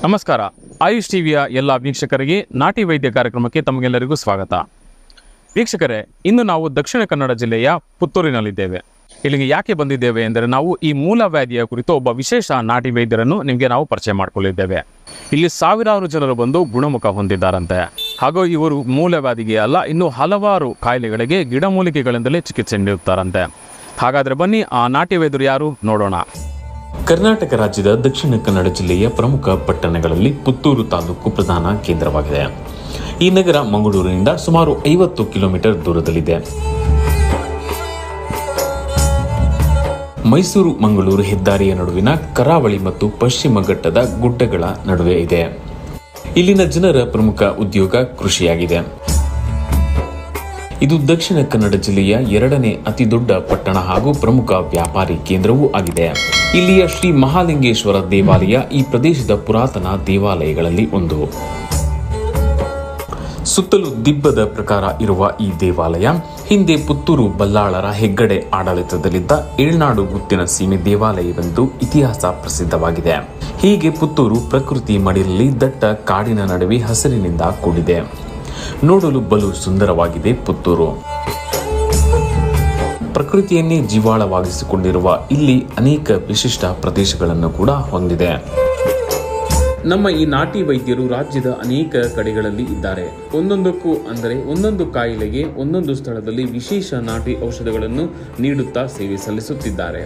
ನಮಸ್ಕಾರ. ಆಯುಷ್ ಟಿವಿಯ ಎಲ್ಲ ವೀಕ್ಷಕರಿಗೆ ನಾಟಿ ವೈದ್ಯ ಕಾರ್ಯಕ್ರಮಕ್ಕೆ ತಮಗೆಲ್ಲರಿಗೂ ಸ್ವಾಗತ. ವೀಕ್ಷಕರೇ, ಇಂದು ನಾವು ದಕ್ಷಿಣ ಕನ್ನಡ ಜಿಲ್ಲೆಯ ಪುತ್ತೂರಿನಲ್ಲಿದ್ದೇವೆ. ಇಲ್ಲಿಗೆ ಯಾಕೆ ಬಂದಿದ್ದೇವೆ ಎಂದರೆ ನಾವು ಈ ಮೂಲವ್ಯಾಧಿಯ ಕುರಿತು ಒಬ್ಬ ವಿಶೇಷ ನಾಟಿ ವೈದ್ಯರನ್ನು ನಿಮಗೆ ನಾವು ಪರಿಚಯ ಮಾಡಿಕೊಳ್ಳಿದ್ದೇವೆ. ಇಲ್ಲಿ ಸಾವಿರಾರು ಜನರು ಬಂದು ಗುಣಮುಖ ಹೊಂದಿದ್ದಾರಂತೆ. ಹಾಗೂ ಇವರು ಮೂಲವ್ಯಾಧಿಗೆ ಅಲ್ಲ, ಇನ್ನು ಹಲವಾರು ಕಾಯಿಲೆಗಳಿಗೆ ಗಿಡಮೂಲಿಕೆಗಳಿಂದಲೇ ಚಿಕಿತ್ಸೆ ನೀಡುತ್ತಾರಂತೆ. ಹಾಗಾದರೆ ಬನ್ನಿ ಆ ನಾಟಿ ವೈದ್ಯರು ಯಾರು ನೋಡೋಣ. ಕರ್ನಾಟಕ ರಾಜ್ಯದ ದಕ್ಷಿಣ ಕನ್ನಡ ಜಿಲ್ಲೆಯ ಪ್ರಮುಖ ಪಟ್ಟಣಗಳಲ್ಲಿ ಪುತ್ತೂರು ತಾಲೂಕು ಪ್ರಧಾನ ಕೇಂದ್ರವಾಗಿದೆ. ಈ ನಗರ ಮಂಗಳೂರಿನಿಂದ ಸುಮಾರು 50 ಕಿಲೋಮೀಟರ್ ದೂರದಲ್ಲಿದೆ. ಮೈಸೂರು ಮಂಗಳೂರು ಹೆದ್ದಾರಿಯ ನಡುವಿನ ಕರಾವಳಿ ಮತ್ತು ಪಶ್ಚಿಮ ಘಟ್ಟದ ಗುಡ್ಡಗಳ ನಡುವೆ ಇದೆ. ಇಲ್ಲಿನ ಜನರ ಪ್ರಮುಖ ಉದ್ಯೋಗ ಕೃಷಿಯಾಗಿದೆ. ಇದು ದಕ್ಷಿಣ ಕನ್ನಡ ಜಿಲ್ಲೆಯ 2ನೇ ಅತಿ ದೊಡ್ಡ ಪಟ್ಟಣ ಹಾಗೂ ಪ್ರಮುಖ ವ್ಯಾಪಾರಿ ಕೇಂದ್ರವೂ ಆಗಿದೆ. ಇಲ್ಲಿಯ ಶ್ರೀ ಮಹಾಲಿಂಗೇಶ್ವರ ದೇವಾಲಯ ಈ ಪ್ರದೇಶದ ಪುರಾತನ ದೇವಾಲಯಗಳಲ್ಲಿ ಒಂದು. ಸುತ್ತಲೂ ದಿಬ್ಬದ ಪ್ರಕಾರ ಇರುವ ಈ ದೇವಾಲಯ ಹಿಂದೆ ಪುತ್ತೂರು ಬಲ್ಲಾಳರ ಹೆಗ್ಗಡೆ ಆಡಳಿತದಲ್ಲಿದ್ದ ಏಳ್ನಾಡು ಗುತ್ತಿನ ಸೀಮೆ ದೇವಾಲಯವೆಂದು ಇತಿಹಾಸ ಪ್ರಸಿದ್ಧವಾಗಿದೆ. ಹೀಗೆ ಪುತ್ತೂರು ಪ್ರಕೃತಿ ಮಡಿಲಲ್ಲಿ ದಟ್ಟ ಕಾಡಿನ ನಡುವೆ ಹಸಿರಿನಿಂದ ಕೂಡಿದೆ. ನೋಡಲು ಬಲು ಸುಂದರವಾಗಿದೆ ಪುತ್ತೂರು. ಪ್ರಕೃತಿಯನ್ನೇ ಜೀವಾಳವಾಗಿಸಿಕೊಂಡಿರುವ ಇಲ್ಲಿ ಅನೇಕ ವಿಶಿಷ್ಟ ಪ್ರದೇಶಗಳನ್ನು ಕೂಡ ಹೊಂದಿದೆ. ನಮ್ಮ ಈ ನಾಟಿ ವೈದ್ಯರು ರಾಜ್ಯದ ಅನೇಕ ಕಡೆಗಳಲ್ಲಿ ಇದ್ದಾರೆ. ಒಂದೊಂದಕ್ಕೂ ಅಂದರೆ ಒಂದೊಂದು ಕಾಯಿಲೆಗೆ ಒಂದೊಂದು ಸ್ಥಳದಲ್ಲಿ ವಿಶೇಷ ನಾಟಿ ಔಷಧಗಳನ್ನು ನೀಡುತ್ತಾ ಸೇವೆ ಸಲ್ಲಿಸುತ್ತಿದ್ದಾರೆ.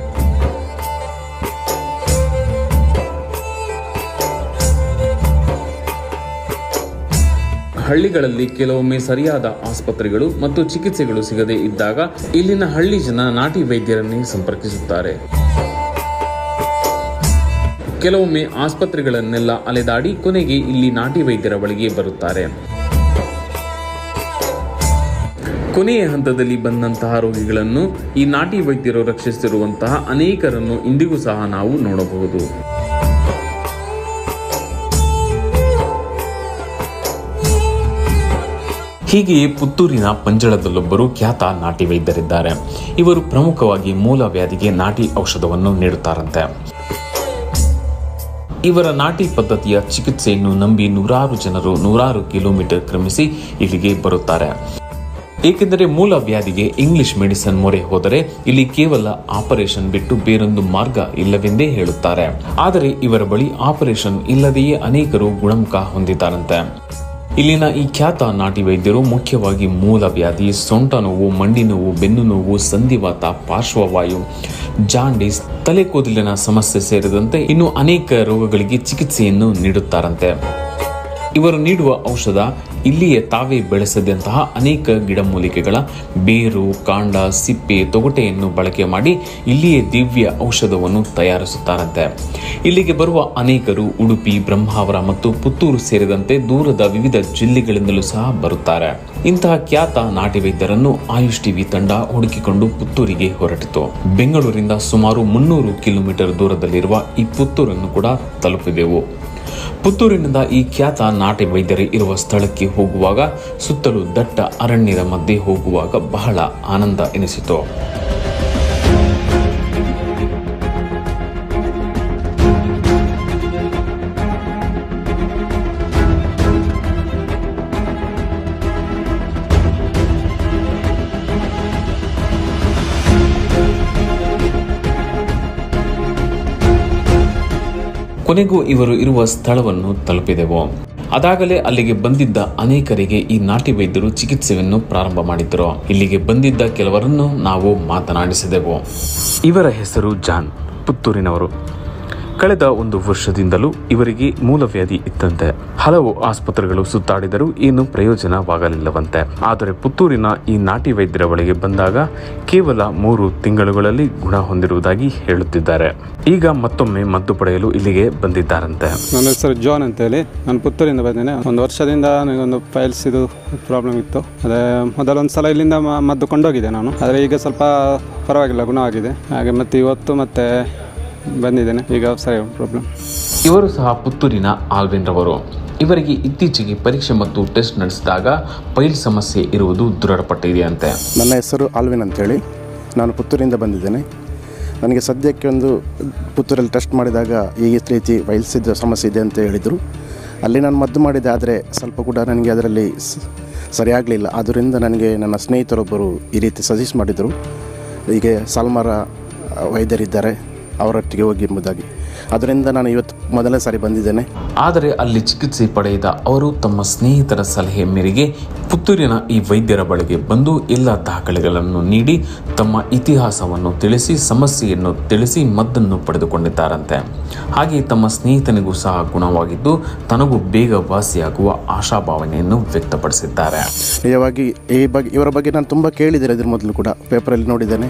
ಹಳ್ಳಿಗಳಲ್ಲಿ ಕೆಲವೊಮ್ಮೆ ಸರಿಯಾದ ಆಸ್ಪತ್ರೆಗಳು ಮತ್ತು ಚಿಕಿತ್ಸೆಗಳು ಸಿಗದೇ ಇದ್ದಾಗ ಇಲ್ಲಿನ ಹಳ್ಳಿ ಜನ ನಾಟಿ ವೈದ್ಯರನ್ನೇ ಸಂಪರ್ಕಿಸುತ್ತಾರೆ. ಕೆಲವೊಮ್ಮೆ ಆಸ್ಪತ್ರೆಗಳನ್ನೆಲ್ಲ ಅಲೆದಾಡಿ ಕೊನೆಗೆ ಇಲ್ಲಿ ನಾಟಿ ವೈದ್ಯರ ಬಳಿಗೆ ಬರುತ್ತಾರೆ. ಕೊನೆಯ ಹಂತದಲ್ಲಿ ಬಂದಂತಹ ರೋಗಿಗಳನ್ನು ಈ ನಾಟಿ ವೈದ್ಯರು ರಕ್ಷಿಸಿರುವಂತಹ ಅನೇಕರನ್ನು ಇಂದಿಗೂ ಸಹ ನಾವು ನೋಡಬಹುದು. ಹೀಗೆಯೇ ಪುತ್ತೂರಿನ ಪಂಜಳದಲ್ಲೊಬ್ಬರು ಖ್ಯಾತ ನಾಟಿ ವೈದ್ಯರಿದ್ದಾರೆ. ಇವರು ಪ್ರಮುಖವಾಗಿ ಮೂಲವ್ಯಾಧಿಗೆ ನಾಟಿ ಔಷಧವನ್ನು ನೀಡುತ್ತಾರಂತೆ. ಇವರ ನಾಟಿ ಪದ್ಧತಿಯ ಚಿಕಿತ್ಸೆಯನ್ನು ನಂಬಿ ನೂರಾರು ಜನರು ನೂರಾರು ಕಿಲೋಮೀಟರ್ ಕ್ರಮಿಸಿ ಇಲ್ಲಿಗೆ ಬರುತ್ತಾರೆ. ಏಕೆಂದರೆ ಮೂಲವ್ಯಾಧಿಗೆ ಇಂಗ್ಲಿಷ್ ಮೆಡಿಸಿನ್ ಮೊರೆ ಹೋದರೆ ಇಲ್ಲಿ ಕೇವಲ ಆಪರೇಷನ್ ಬಿಟ್ಟು ಬೇರೊಂದು ಮಾರ್ಗ ಇಲ್ಲವೆಂದೇ ಹೇಳುತ್ತಾರೆ. ಆದರೆ ಇವರ ಬಳಿ ಆಪರೇಷನ್ ಇಲ್ಲದೆಯೇ ಅನೇಕರು ಗುಣಮುಖ ಹೊಂದಿದ್ದಾರಂತೆ. ಇಲ್ಲಿನ ಈ ಖ್ಯಾತ ನಾಟಿ ವೈದ್ಯರು ಮುಖ್ಯವಾಗಿ ಮೂಲವ್ಯಾಧಿ, ಸೊಂಟ ನೋವು, ಮಂಡಿ ನೋವು, ಬೆನ್ನು ನೋವು, ಸಂಧಿವಾತ, ಪಾರ್ಶ್ವವಾಯು, ಜಾಂಡೀಸ್, ತಲೆ ಕೂದಲಿನ ಸಮಸ್ಯೆ ಸೇರಿದಂತೆ ಇನ್ನು ಅನೇಕ ರೋಗಗಳಿಗೆ ಚಿಕಿತ್ಸೆಯನ್ನು ನೀಡುತ್ತಾರಂತೆ. ಇವರು ನೀಡುವ ಔಷಧ ಇಲ್ಲಿಯೇ ತಾವೇ ಬೆಳೆಸಿದಂತಹ ಅನೇಕ ಗಿಡಮೂಲಿಕೆಗಳ ಬೇರು, ಕಾಂಡ, ಸಿಪ್ಪೆ, ತೊಗಟೆಯನ್ನು ಬಳಕೆ ಮಾಡಿ ಇಲ್ಲಿಯೇ ದಿವ್ಯ ಔಷಧವನ್ನು ತಯಾರಿಸುತ್ತಾರಂತೆ. ಇಲ್ಲಿಗೆ ಬರುವ ಅನೇಕರು ಉಡುಪಿ, ಬ್ರಹ್ಮಾವರ ಮತ್ತು ಪುತ್ತೂರು ಸೇರಿದಂತೆ ದೂರದ ವಿವಿಧ ಜಿಲ್ಲೆಗಳಿಂದಲೂ ಸಹ ಬರುತ್ತಾರೆ. ಇಂತಹ ಖ್ಯಾತ ನಾಟಿ ವೈದ್ಯರನ್ನು ಆಯುಷ್ ಟಿವಿ ತಂಡ ಹುಡುಕಿಕೊಂಡು ಪುತ್ತೂರಿಗೆ ಹೊರಟಿತು. ಬೆಂಗಳೂರಿಂದ ಸುಮಾರು 300 ಕಿಲೋಮೀಟರ್ ದೂರದಲ್ಲಿರುವ ಈ ಪುತ್ತೂರನ್ನು ಕೂಡ ತಲುಪಿದೆವು. ಪುತ್ತೂರಿನಿಂದ ಈ ಖ್ಯಾತ ನಾಟಿ ವೈದ್ಯರು ಇರುವ ಸ್ಥಳಕ್ಕೆ ಹೋಗುವಾಗ ಸುತ್ತಲೂ ದಟ್ಟ ಅರಣ್ಯದ ಮಧ್ಯೆ ಹೋಗುವಾಗ ಬಹಳ ಆನಂದ ಎನಿಸಿತು. ಕೊನೆಗೂ ಇವರು ಇರುವ ಸ್ಥಳವನ್ನು ತಲುಪಿದೆವು. ಅದಾಗಲೇ ಅಲ್ಲಿಗೆ ಬಂದಿದ್ದ ಅನೇಕರಿಗೆ ಈ ನಾಟಿ ವೈದ್ಯರು ಚಿಕಿತ್ಸೆಯನ್ನು ಪ್ರಾರಂಭ ಮಾಡಿದ್ದರು. ಇಲ್ಲಿಗೆ ಬಂದಿದ್ದ ಕೆಲವರನ್ನು ನಾವು ಮಾತನಾಡಿಸಿದೆವು. ಇವರ ಹೆಸರು ಜಾನ್, ಪುತ್ತೂರಿನವರು. ಕಳೆದ 1 ವರ್ಷದಿಂದಲೂ ಇವರಿಗೆ ಮೂಲವ್ಯಾಧಿ ಇತ್ತಂತೆ. ಹಲವು ಆಸ್ಪತ್ರೆಗಳು ಸುತ್ತಾಡಿದರೂ ಏನು ಪ್ರಯೋಜನವಾಗಲಿಲ್ಲವಂತೆ. ಆದರೆ ಪುತ್ತೂರಿನ ಈ ನಾಟಿ ವೈದ್ಯರ ಬಳಿಗೆ ಬಂದಾಗ ಕೇವಲ 3 ತಿಂಗಳುಗಳಲ್ಲಿ ಗುಣ ಹೊಂದಿರುವುದಾಗಿ ಹೇಳುತ್ತಿದ್ದಾರೆ. ಈಗ ಮತ್ತೊಮ್ಮೆ ಮದ್ದು ಪಡೆಯಲು ಇಲ್ಲಿಗೆ ಬಂದಿದ್ದಾರಂತೆ. ನನ್ನ ಹೆಸರು ಜಾನ್ ಅಂತೇಳಿ, ನಾನು ಪುತ್ತೂರಿಂದ ಬಂದೇನೆ. 1 ವರ್ಷದಿಂದ ನನಗೊಂದು ಫೈಲ್ಸ್ ಇದು ಪ್ರಾಬ್ಲಮ್ ಇತ್ತು. ಅದೇ ಮೊದಲೊಂದು ಸಲ ಇಲ್ಲಿಂದ ಮದ್ದು ಕೊಂಡೋಗಿದೆ ನಾನು. ಆದರೆ ಈಗ ಸ್ವಲ್ಪ ಪರವಾಗಿಲ್ಲ, ಗುಣವಾಗಿದೆ. ಹಾಗೆ ಮತ್ತೆ ಇವತ್ತು ಮತ್ತೆ ಬಂದಿದ್ದೇನೆ, ಈಗ ಸರಿ ಪ್ರಾಬ್ಲಮ್. ಇವರು ಸಹ ಪುತ್ತೂರಿನ ಆಲ್ವಿನ್ ರವರು. ಇವರಿಗೆ ಇತ್ತೀಚೆಗೆ ಪರೀಕ್ಷೆ ಮತ್ತು ಟೆಸ್ಟ್ ನಡೆಸಿದಾಗ ಪೈಲ್ ಸಮಸ್ಯೆ ಇರುವುದು ದೃಢಪಟ್ಟಿದೆಯಂತೆ. ನನ್ನ ಹೆಸರು ಆಲ್ವಿನ್ ಅಂತೇಳಿ, ನಾನು ಪುತ್ತೂರಿಂದ ಬಂದಿದ್ದೇನೆ. ನನಗೆ ಸದ್ಯಕ್ಕೆ ಒಂದು ಪುತ್ತೂರಲ್ಲಿ ಟೆಸ್ಟ್ ಮಾಡಿದಾಗ ಈ ರೀತಿ ವೈಲ್ಸಿದ್ದು ಸಮಸ್ಯೆ ಇದೆ ಅಂತ ಹೇಳಿದರು. ಅಲ್ಲಿ ನಾನು ಮದ್ದು ಮಾಡಿದೆ, ಆದರೆ ಸ್ವಲ್ಪ ಕೂಡ ನನಗೆ ಅದರಲ್ಲಿ ಸರಿಯಾಗಲಿಲ್ಲ. ಆದ್ದರಿಂದ ನನಗೆ ನನ್ನ ಸ್ನೇಹಿತರೊಬ್ಬರು ಈ ರೀತಿ ಸಜೆಸ್ಟ್ ಮಾಡಿದರು, ಹೀಗೆ ಸಾಲ್ಮರ ವೈದ್ಯರಿದ್ದಾರೆ, ಅವರೊಟ್ಟಿಗೆ ಹೋಗಿ ಎಂಬುದಾಗಿ. ಅದರಿಂದ ನಾನು ಇವತ್ತು ಮೊದಲನೇ ಸಾರಿ ಬಂದಿದ್ದೇನೆ. ಆದರೆ ಅಲ್ಲಿ ಚಿಕಿತ್ಸೆ ಪಡೆದ ಅವರು ತಮ್ಮ ಸ್ನೇಹಿತರ ಸಲಹೆ ಮೇರೆಗೆ ಪುತ್ತೂರಿನ ಈ ವೈದ್ಯರ ಬಳಿಗೆ ಬಂದು ಎಲ್ಲ ದಾಖಲೆಗಳನ್ನು ನೀಡಿ ತಮ್ಮ ಇತಿಹಾಸವನ್ನು ತಿಳಿಸಿ ಸಮಸ್ಯೆಯನ್ನು ತಿಳಿಸಿ ಮದ್ದನ್ನು ಪಡೆದುಕೊಂಡಿದ್ದಾರಂತೆ. ಹಾಗೆ ತಮ್ಮ ಸ್ನೇಹಿತನಿಗೂ ಸಹ ಗುಣವಾಗಿದ್ದು ತನಗೂ ಬೇಗ ವಾಸಿಯಾಗುವ ಆಶಾಭಾವನೆಯನ್ನು ವ್ಯಕ್ತಪಡಿಸಿದ್ದಾರೆ. ನಿಜವಾಗಿ ಇವರ ಬಗ್ಗೆ ನಾನು ತುಂಬ ಕೇಳಿದ್ದೇನೆ, ಇದ್ರ ಮೊದಲು ಕೂಡ ಪೇಪರಲ್ಲಿ ನೋಡಿದ್ದೇನೆ.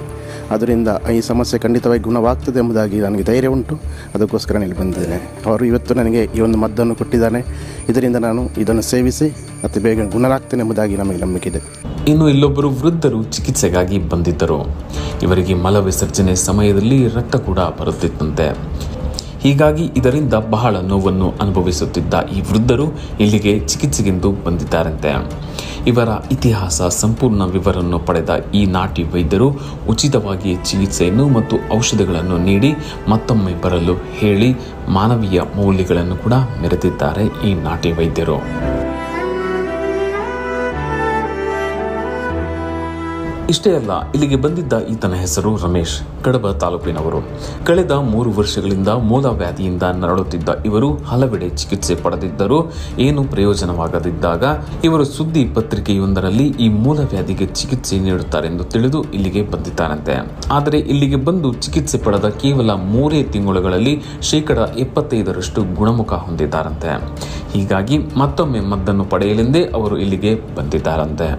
ಅದರಿಂದ ಈ ಸಮಸ್ಯೆ ಖಂಡಿತವಾಗಿ ಗುಣವಾಗ್ತದೆ ಎಂಬುದಾಗಿ ನನಗೆ ಧೈರ್ಯ ಉಂಟು. ಅದಕ್ಕೋಸ್ಕರ ಇಲ್ಲಿ ಬಂದಿದ್ದೇನೆ. ಅವರು ಇವತ್ತು ನನಗೆ ಈ ಒಂದು ಮದ್ದನ್ನು ಕೊಟ್ಟಿದ್ದಾನೆ. ಇದರಿಂದ ನಾನು ಇದನ್ನು ಸೇವಿಸಿ ಅತಿ ಬೇಗ ಗುಣರಾಗ್ತೇನೆ ಎಂಬುದಾಗಿ ನಮಗೆ ನಂಬಿಕೆ ಇದೆ. ಇನ್ನು ಇಲ್ಲೊಬ್ಬರು ವೃದ್ಧರು ಚಿಕಿತ್ಸೆಗಾಗಿ ಬಂದಿದ್ದರು. ಇವರಿಗೆ ಮಲ ವಿಸರ್ಜನೆ ಸಮಯದಲ್ಲಿ ರಕ್ತ ಕೂಡ ಬರುತ್ತಿತ್ತಂತೆ. ಹೀಗಾಗಿ ಇದರಿಂದ ಬಹಳ ನೋವನ್ನು ಅನುಭವಿಸುತ್ತಿದ್ದ ಈ ವೃದ್ಧರು ಇಲ್ಲಿಗೆ ಚಿಕಿತ್ಸೆಗೆಂದು ಬಂದಿದ್ದಾರಂತೆ. ಇವರ ಇತಿಹಾಸ ಸಂಪೂರ್ಣ ವಿವರವನ್ನು ಪಡೆದ ಈ ನಾಟಿ ವೈದ್ಯರು ಉಚಿತವಾಗಿ ಚಿಕಿತ್ಸೆಯನ್ನು ಮತ್ತು ಔಷಧಿಗಳನ್ನು ನೀಡಿ ಮತ್ತೊಮ್ಮೆ ಬರಲು ಹೇಳಿ ಮಾನವೀಯ ಮೌಲ್ಯಗಳನ್ನು ಕೂಡ ಮೆರೆದಿದ್ದಾರೆ ಈ ನಾಟಿ ವೈದ್ಯರು. ಇಷ್ಟೇ ಅಲ್ಲ, ಇಲ್ಲಿಗೆ ಬಂದಿದ್ದ ಈತನ ಹೆಸರು ರಮೇಶ್, ಕಡಬ ತಾಲೂಕಿನವರು. ಕಳೆದ 3 ವರ್ಷಗಳಿಂದ ಮೂಲವ್ಯಾಧಿಯಿಂದ ನರಳುತ್ತಿದ್ದ ಇವರು ಹಲವೆಡೆ ಚಿಕಿತ್ಸೆ ಪಡೆದಿದ್ದರೂ ಏನು ಪ್ರಯೋಜನವಾಗದಿದ್ದಾಗ ಇವರು ಸುದ್ದಿ ಪತ್ರಿಕೆಯೊಂದರಲ್ಲಿ ಈ ಮೂಲವ್ಯಾಧಿಗೆ ಚಿಕಿತ್ಸೆ ನೀಡುತ್ತಾರೆಂದು ತಿಳಿದು ಇಲ್ಲಿಗೆ ಬಂದಿದ್ದಾರಂತೆ. ಆದರೆ ಇಲ್ಲಿಗೆ ಬಂದು ಚಿಕಿತ್ಸೆ ಪಡೆದ ಕೇವಲ 3 ತಿಂಗಳುಗಳಲ್ಲಿ 75% ಗುಣಮುಖ ಹೊಂದಿದ್ದಾರಂತೆ. ಹೀಗಾಗಿ ಮತ್ತೊಮ್ಮೆ ಮದ್ದನ್ನು ಪಡೆಯಲೆಂದೇ ಅವರು ಇಲ್ಲಿಗೆ ಬಂದಿದ್ದಾರಂತೆ.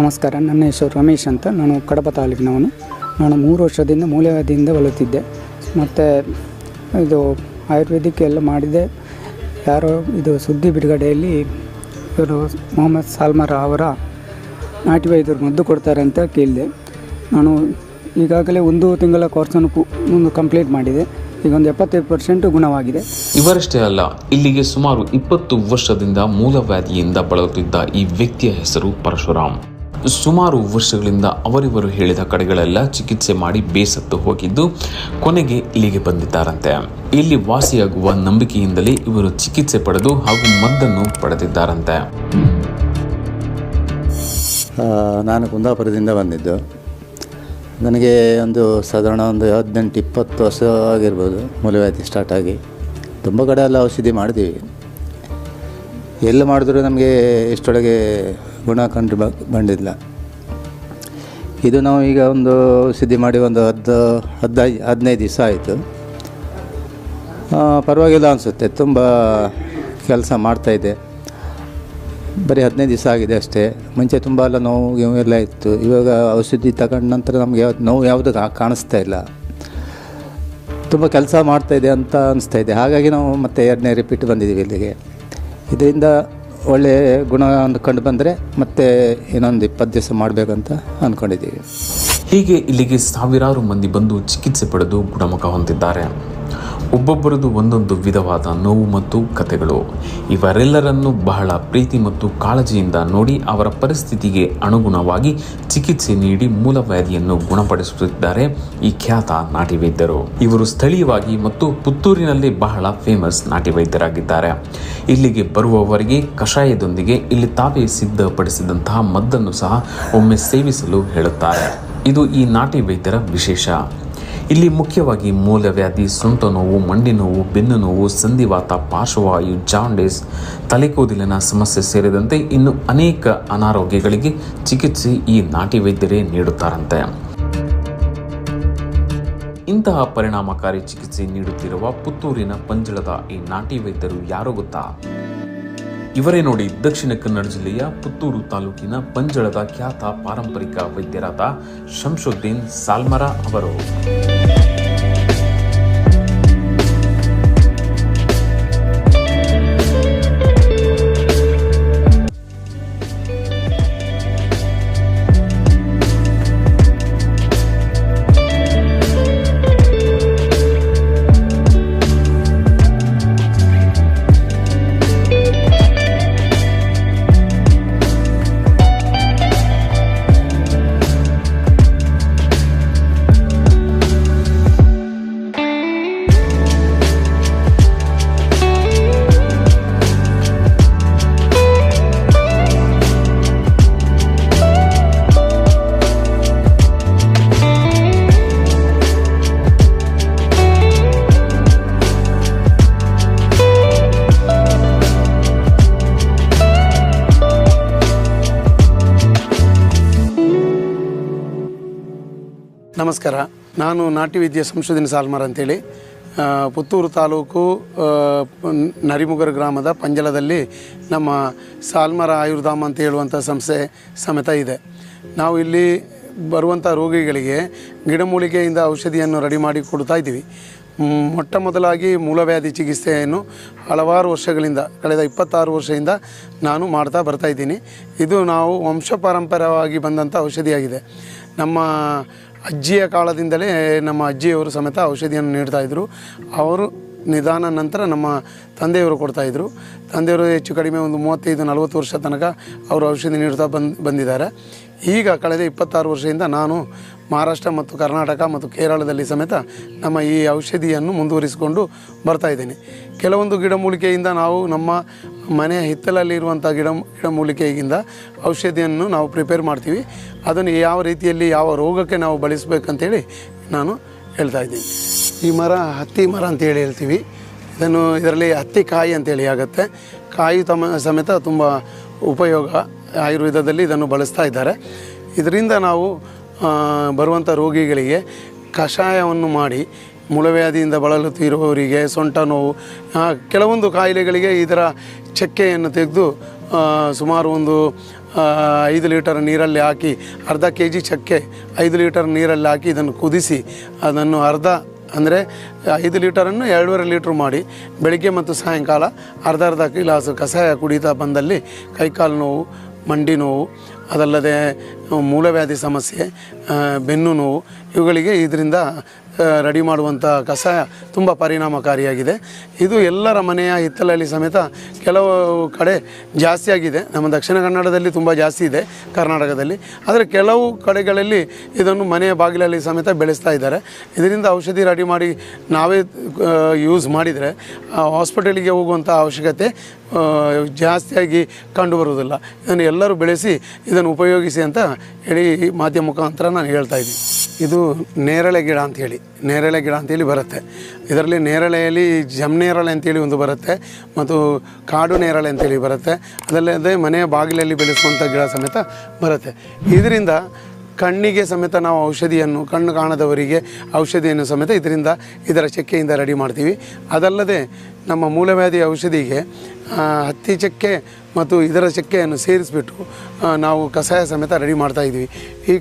ನಮಸ್ಕಾರ, ನನ್ನ ಹೆಸರು ರಮೇಶ್ ಅಂತ. ನಾನು ಕಡಪ ತಾಲೂಕಿನವನು. ನಾನು 3 ವರ್ಷದಿಂದ ಮೂಲವ್ಯಾಧಿಯಿಂದ ಬಳಲುತ್ತಿದ್ದೆ. ಮತ್ತು ಇದು ಆಯುರ್ವೇದಿಕ್ ಎಲ್ಲ ಮಾಡಿದೆ. ಯಾರೋ ಇದು ಸುದ್ದಿ ಬಿಡುಗಡೆಯಲ್ಲಿ ಇವರು ಮೊಹಮ್ಮದ್ ಸಾಲ್ಮರ ಅವರ ನಾಟಿ ವೈದ್ಯರು ಮದ್ದು ಕೊಡ್ತಾರೆ ಅಂತ ಕೇಳಿದೆ. ನಾನು ಈಗಾಗಲೇ 1 ತಿಂಗಳ ಕೋರ್ಸನ್ನು ಕಂಪ್ಲೀಟ್ ಮಾಡಿದೆ. ಈಗ ಒಂದು 75% ಗುಣವಾಗಿದೆ. ಇವರಷ್ಟೇ ಅಲ್ಲ, ಇಲ್ಲಿಗೆ ಸುಮಾರು 20 ವರ್ಷದಿಂದ ಮೂಲವ್ಯಾಧಿಯಿಂದ ಬಳಲುತ್ತಿದ್ದ ಈ ವ್ಯಕ್ತಿಯ ಹೆಸರು ಪರಶುರಾಮ್. ಸುಮಾರು ವರ್ಷಗಳಿಂದ ಅವರಿವರು ಹೇಳಿದ ಕಡೆಗಳೆಲ್ಲ ಚಿಕಿತ್ಸೆ ಮಾಡಿ ಬೇಸತ್ತು ಹೋಗಿದ್ದು ಕೊನೆಗೆ ಇಲ್ಲಿಗೆ ಬಂದಿದ್ದಾರಂತೆ. ಇಲ್ಲಿ ವಾಸಿಯಾಗುವ ನಂಬಿಕೆಯಿಂದಲೇ ಇವರು ಚಿಕಿತ್ಸೆ ಪಡೆದು ಹಾಗೂ ಮದ್ದನ್ನು ಪಡೆದಿದ್ದಾರಂತೆ. ನಾನು ಕುಂದಾಪುರದಿಂದ ಬಂದಿದ್ದು. ನನಗೆ ಸಾಧಾರಣ 18-20 ವರ್ಷ ಆಗಿರ್ಬೋದು ಮೂಲವ್ಯಾಧಿ ಸ್ಟಾರ್ಟಾಗಿ. ತುಂಬ ಕಡೆ ಎಲ್ಲ ಔಷಧಿ ಮಾಡಿದ್ದೀವಿ. ಎಲ್ಲ ಮಾಡಿದ್ರೂ ನಮಗೆ ಇಷ್ಟೊಳಗೆ ಗುಣ ಕಂಡು ಬಂದಿಲ್ಲ. ಇದು ನಾವು ಈಗ ಔಷಧಿ ಮಾಡಿ 15 ದಿವಸ ಆಯಿತು. ಪರವಾಗಿಲ್ಲ ಅನಿಸುತ್ತೆ. ತುಂಬ ಕೆಲಸ ಮಾಡ್ತಾಯಿದೆ. ಬರೀ 15 ದಿವಸ ಆಗಿದೆ ಅಷ್ಟೇ. ಮುಂಚೆ ತುಂಬ ಎಲ್ಲ ನೋವು ಎಲ್ಲ ಇತ್ತು. ಇವಾಗ ಔಷಧಿ ತಗೊಂಡ ನಂತರ ನಮಗೆ ನೋವು ಯಾವುದು ಕಾಣಿಸ್ತಾ ಇಲ್ಲ. ತುಂಬ ಕೆಲಸ ಮಾಡ್ತಾಯಿದೆ ಅಂತ ಅನಿಸ್ತಾ ಇದೆ. ಹಾಗಾಗಿ ನಾವು ಮತ್ತೆ 2ನೇ ರಿಪೀಟ್ ಬಂದಿದ್ದೀವಿ ಇಲ್ಲಿಗೆ. ಇದರಿಂದ ಒಳ್ಳೆಯ ಗುಣ ಕಂಡು ಬಂದರೆ ಮತ್ತೆ ಇನ್ನೊಂದು 20 ದಿವಸ ಮಾಡಬೇಕಂತ ಅಂದ್ಕೊಂಡಿದ್ದೀವಿ. ಹೀಗೆ ಇಲ್ಲಿಗೆ ಸಾವಿರಾರು ಮಂದಿ ಬಂದು ಚಿಕಿತ್ಸೆ ಪಡೆದು ಗುಣಮುಖ ಹೊಂದಿದ್ದಾರೆ. ಒಬ್ಬೊಬ್ಬರದು ಒಂದೊಂದು ವಿಧವಾದ ನೋವು ಮತ್ತು ಕಥೆಗಳು. ಇವರೆಲ್ಲರನ್ನು ಬಹಳ ಪ್ರೀತಿ ಮತ್ತು ಕಾಳಜಿಯಿಂದ ನೋಡಿ ಅವರ ಪರಿಸ್ಥಿತಿಗೆ ಅನುಗುಣವಾಗಿ ಚಿಕಿತ್ಸೆ ನೀಡಿ ಮೂಲವ್ಯಾಧಿಯನ್ನು ಗುಣಪಡಿಸುತ್ತಿದ್ದಾರೆ ಈ ಖ್ಯಾತ ನಾಟಿ ವೈದ್ಯರು. ಇವರು ಸ್ಥಳೀಯವಾಗಿ ಮತ್ತು ಪುತ್ತೂರಿನಲ್ಲಿ ಬಹಳ ಫೇಮಸ್ ನಾಟಿ ವೈದ್ಯರಾಗಿದ್ದಾರೆ. ಇಲ್ಲಿಗೆ ಬರುವವರಿಗೆ ಕಷಾಯದೊಂದಿಗೆ ಇಲ್ಲಿ ತಾವೇ ಸಿದ್ಧಪಡಿಸಿದಂತಹ ಮದ್ದನ್ನು ಸಹ ಒಮ್ಮೆ ಸೇವಿಸಲು ಹೇಳುತ್ತಾರೆ. ಇದು ಈ ನಾಟಿ ವೈದ್ಯರ ವಿಶೇಷ. ಇಲ್ಲಿ ಮುಖ್ಯವಾಗಿ ಮೂಲವ್ಯಾಧಿ, ಸೊಂಟ ನೋವು, ಮಂಡಿ ನೋವು, ಬೆನ್ನು ನೋವು, ಸಂಧಿವಾತ, ಪಾರ್ಶ್ವವಾಯು, ಜಾಂಡೀಸ್, ತಲೆಕೂದಲಿನ ಸಮಸ್ಯೆ ಸೇರಿದಂತೆ ಇನ್ನು ಅನೇಕ ಅನಾರೋಗ್ಯಗಳಿಗೆ ಚಿಕಿತ್ಸೆ ಈ ನಾಟಿ ವೈದ್ಯರೇ ನೀಡುತ್ತಾರಂತೆ. ಇಂತಹ ಪರಿಣಾಮಕಾರಿ ಚಿಕಿತ್ಸೆ ನೀಡುತ್ತಿರುವ ಪುತ್ತೂರಿನ ಪಂಜಳದ ಈ ನಾಟಿ ವೈದ್ಯರು ಯಾರು ಗೊತ್ತಾ? ಇವರೇ ನೋಡಿ, ದಕ್ಷಿಣ ಕನ್ನಡ ಜಿಲ್ಲೆಯ ಪುತ್ತೂರು ತಾಲೂಕಿನ ಪಂಜಳದ ಖ್ಯಾತ ಪಾರಂಪರಿಕ ವೈದ್ಯರಾದ ಶಂಶುದ್ದೀನ್ ಸಾಲ್ಮರ ಅವರು. ನಮಸ್ಕಾರ. ನಾನು ನಾಟಿ ವಿದ್ಯೆ ಸಂಶೋಧನೆ ಸಾಲ್ಮರ್ ಅಂತೇಳಿ ಪುತ್ತೂರು ತಾಲೂಕು ನರಿಮುಗರು ಗ್ರಾಮದ ಪಂಜಲದಲ್ಲಿ ನಮ್ಮ ಸಾಲ್ಮರ ಆಯುರ್ಧಾಮ ಅಂತ ಹೇಳುವಂಥ ಸಂಸ್ಥೆ ಸಮೇತ ಇದೆ. ನಾವು ಇಲ್ಲಿ ಬರುವಂಥ ರೋಗಿಗಳಿಗೆ ಗಿಡಮೂಲಿಕೆಯಿಂದ ಔಷಧಿಯನ್ನು ರೆಡಿ ಮಾಡಿ ಕೊಡ್ತಾ ಇದ್ದೀವಿ. ಮೊಟ್ಟ ಮೊದಲಾಗಿ ಮೂಲವ್ಯಾಧಿ ಚಿಕಿತ್ಸೆಯನ್ನು ಹಲವಾರು ವರ್ಷಗಳಿಂದ ಕಳೆದ 26 ವರ್ಷದಿಂದ ನಾನು ಮಾಡ್ತಾ ಬರ್ತಾಯಿದ್ದೀನಿ. ಇದು ನಾವು ವಂಶಪಾರಂಪರ್ಯವಾಗಿ ಬಂದಂಥ ಔಷಧಿಯಾಗಿದೆ. ನಮ್ಮ ಅಜ್ಜಿಯ ಕಾಲದಿಂದಲೇ ನಮ್ಮ ಅಜ್ಜಿಯವರು ಸಮೇತ ಔಷಧಿಯನ್ನು ನೀಡ್ತಾಯಿದ್ರು. ಅವರು ನಿಧಾನ ನಂತರ ನಮ್ಮ ತಂದೆಯವರು ಕೊಡ್ತಾಯಿದ್ರು. ತಂದೆಯವರು ಹೆಚ್ಚು ಕಡಿಮೆ ಒಂದು 35-40 ವರ್ಷ ತನಕ ಅವರು ಔಷಧಿ ನೀಡ್ತಾ ಬಂದಿದ್ದಾರೆ. ಈಗ ಕಳೆದ 26 ವರ್ಷದಿಂದ ನಾನು ಮಹಾರಾಷ್ಟ್ರ ಮತ್ತು ಕರ್ನಾಟಕ ಮತ್ತು ಕೇರಳದಲ್ಲಿ ಸಮೇತ ನಮ್ಮ ಈ ಔಷಧಿಯನ್ನು ಮುಂದುವರಿಸಿಕೊಂಡು ಬರ್ತಾಯಿದ್ದೇನೆ. ಕೆಲವೊಂದು ಗಿಡಮೂಲಿಕೆಯಿಂದ ನಾವು ನಮ್ಮ ಮನೆಯ ಹಿತ್ತಲಲ್ಲಿರುವಂಥ ಗಿಡಮೂಲಿಕೆಯಿಂದ ಔಷಧಿಯನ್ನು ನಾವು ಪ್ರಿಪೇರ್ ಮಾಡ್ತೀವಿ. ಅದನ್ನು ಯಾವ ರೀತಿಯಲ್ಲಿ ಯಾವ ರೋಗಕ್ಕೆ ನಾವು ಬಳಸಬೇಕಂತೇಳಿ ನಾನು ಹೇಳ್ತಾ ಇದ್ದೀನಿ. ಈ ಮರ ಹತ್ತಿ ಮರ ಅಂತೇಳಿ ಹೇಳ್ತೀವಿ. ಇದರಲ್ಲಿ ಹತ್ತಿ ಕಾಯಿ ಅಂತೇಳಿ ಆಗುತ್ತೆ. ಕಾಯಿ ಸಮೇತ ತುಂಬ ಉಪಯೋಗ ಆಯುರ್ವೇದದಲ್ಲಿ ಇದನ್ನು ಬಳಸ್ತಾ ಇದ್ದಾರೆ. ಇದರಿಂದ ನಾವು ಬರುವಂಥ ರೋಗಿಗಳಿಗೆ ಕಷಾಯವನ್ನು ಮಾಡಿ ಮೂಲವ್ಯಾಧಿಯಿಂದ ಬಳಲುತ್ತಿರುವವರಿಗೆ ಸೊಂಟ ನೋವು ಕೆಲವೊಂದು ಕಾಯಿಲೆಗಳಿಗೆ ಇದರ ಚಕ್ಕೆಯನ್ನು ತೆಗೆದು ಸುಮಾರು ಒಂದು 5 ಲೀಟರ್ ನೀರಲ್ಲಿ ಹಾಕಿ ಅರ್ಧ kg ಚಕ್ಕೆ 5 ಲೀಟರ್ ನೀರಲ್ಲಿ ಹಾಕಿ ಇದನ್ನು ಕುದಿಸಿ ಅದನ್ನು ಅಂದರೆ 5 ಲೀಟರನ್ನು 2.5 ಲೀಟ್ರ್ ಮಾಡಿ ಬೆಳಿಗ್ಗೆ ಮತ್ತು ಸಾಯಂಕಾಲ ಅರ್ಧ ಗ್ಲಾಸ್ ಕಷಾಯ ಕುಡಿತಾ ಬಂದಲ್ಲಿ ಕೈಕಾಲು ನೋವು, ಮಂಡಿ ನೋವು, ಅದಲ್ಲದೆ ಮೂಲವ್ಯಾಧಿ ಸಮಸ್ಯೆ, ಬೆನ್ನು ನೋವು ಇವುಗಳಿಗೆ ಇದರಿಂದ ರೆಡಿ ಮಾಡುವಂಥ ಕಷಾಯ ತುಂಬ ಪರಿಣಾಮಕಾರಿಯಾಗಿದೆ. ಇದು ಎಲ್ಲರ ಮನೆಯ ಹಿತ್ತಲಲ್ಲಿ ಸಮೇತ ಕೆಲವು ಕಡೆ ಜಾಸ್ತಿ ಆಗಿದೆ. ನಮ್ಮ ದಕ್ಷಿಣ ಕನ್ನಡದಲ್ಲಿ ತುಂಬ ಜಾಸ್ತಿ ಇದೆ, ಕರ್ನಾಟಕದಲ್ಲಿ. ಆದರೆ ಕೆಲವು ಕಡೆಗಳಲ್ಲಿ ಇದನ್ನು ಮನೆಯ ಬಾಗಿಲಲ್ಲಿ ಸಮೇತ ಬೆಳೆಸ್ತಾ ಇದ್ದಾರೆ. ಇದರಿಂದ ಔಷಧಿ ರೆಡಿ ಮಾಡಿ ನಾವೇ ಯೂಸ್ ಮಾಡಿದರೆ ಹಾಸ್ಪಿಟಲಿಗೆ ಹೋಗುವಂಥ ಅವಶ್ಯಕತೆ ಜಾಸ್ತಿಯಾಗಿ ಕಂಡುಬರುವುದಿಲ್ಲ. ಇದನ್ನು ಎಲ್ಲರೂ ಬೆಳೆಸಿ ಇದನ್ನು ಉಪಯೋಗಿಸಿ ಅಂತ ಹೇಳಿ ಮಾಧ್ಯಮ ಮುಖಾಂತರ ನಾನು ಹೇಳ್ತಾ ಇದ್ದೀನಿ. ಇದು ನೇರಳೆ ಗಿಡ ಅಂಥೇಳಿ ಬರುತ್ತೆ. ಇದರಲ್ಲಿ ನೇರಳೆಯಲ್ಲಿ ಜಮ್ನೇರಳೆ ಅಂತೇಳಿ ಒಂದು ಬರುತ್ತೆ ಮತ್ತು ಕಾಡು ನೇರಳೆ ಅಂತೇಳಿ ಬರುತ್ತೆ. ಅದಲ್ಲದೆ ಮನೆಯ ಬಾಗಿಲಲ್ಲಿ ಬೆಳೆಸುವಂಥ ಗಿಡ ಸಮೇತ ಬರುತ್ತೆ. ಇದರಿಂದ ಕಣ್ಣಿಗೆ ಸಮೇತ ನಾವು ಔಷಧಿಯನ್ನು, ಕಣ್ಣು ಕಾಣದವರಿಗೆ ಔಷಧಿಯನ್ನು ಸಮೇತ ಇದರ ಚಕ್ಕೆಯಿಂದ ರೆಡಿ ಮಾಡ್ತೀವಿ. ಅದಲ್ಲದೆ ನಮ್ಮ ಮೂಲವ್ಯಾಧಿ ಔಷಧಿಗೆ ಹತ್ತಿ ಚಕ್ಕೆ ಮತ್ತು ಇದರ ಚಕ್ಕೆಯನ್ನು ಸೇರಿಸಿಬಿಟ್ಟು ನಾವು ಕಷಾಯ ಸಮೇತ ರೆಡಿ ಮಾಡ್ತಾಯಿದ್ವಿ. ಈ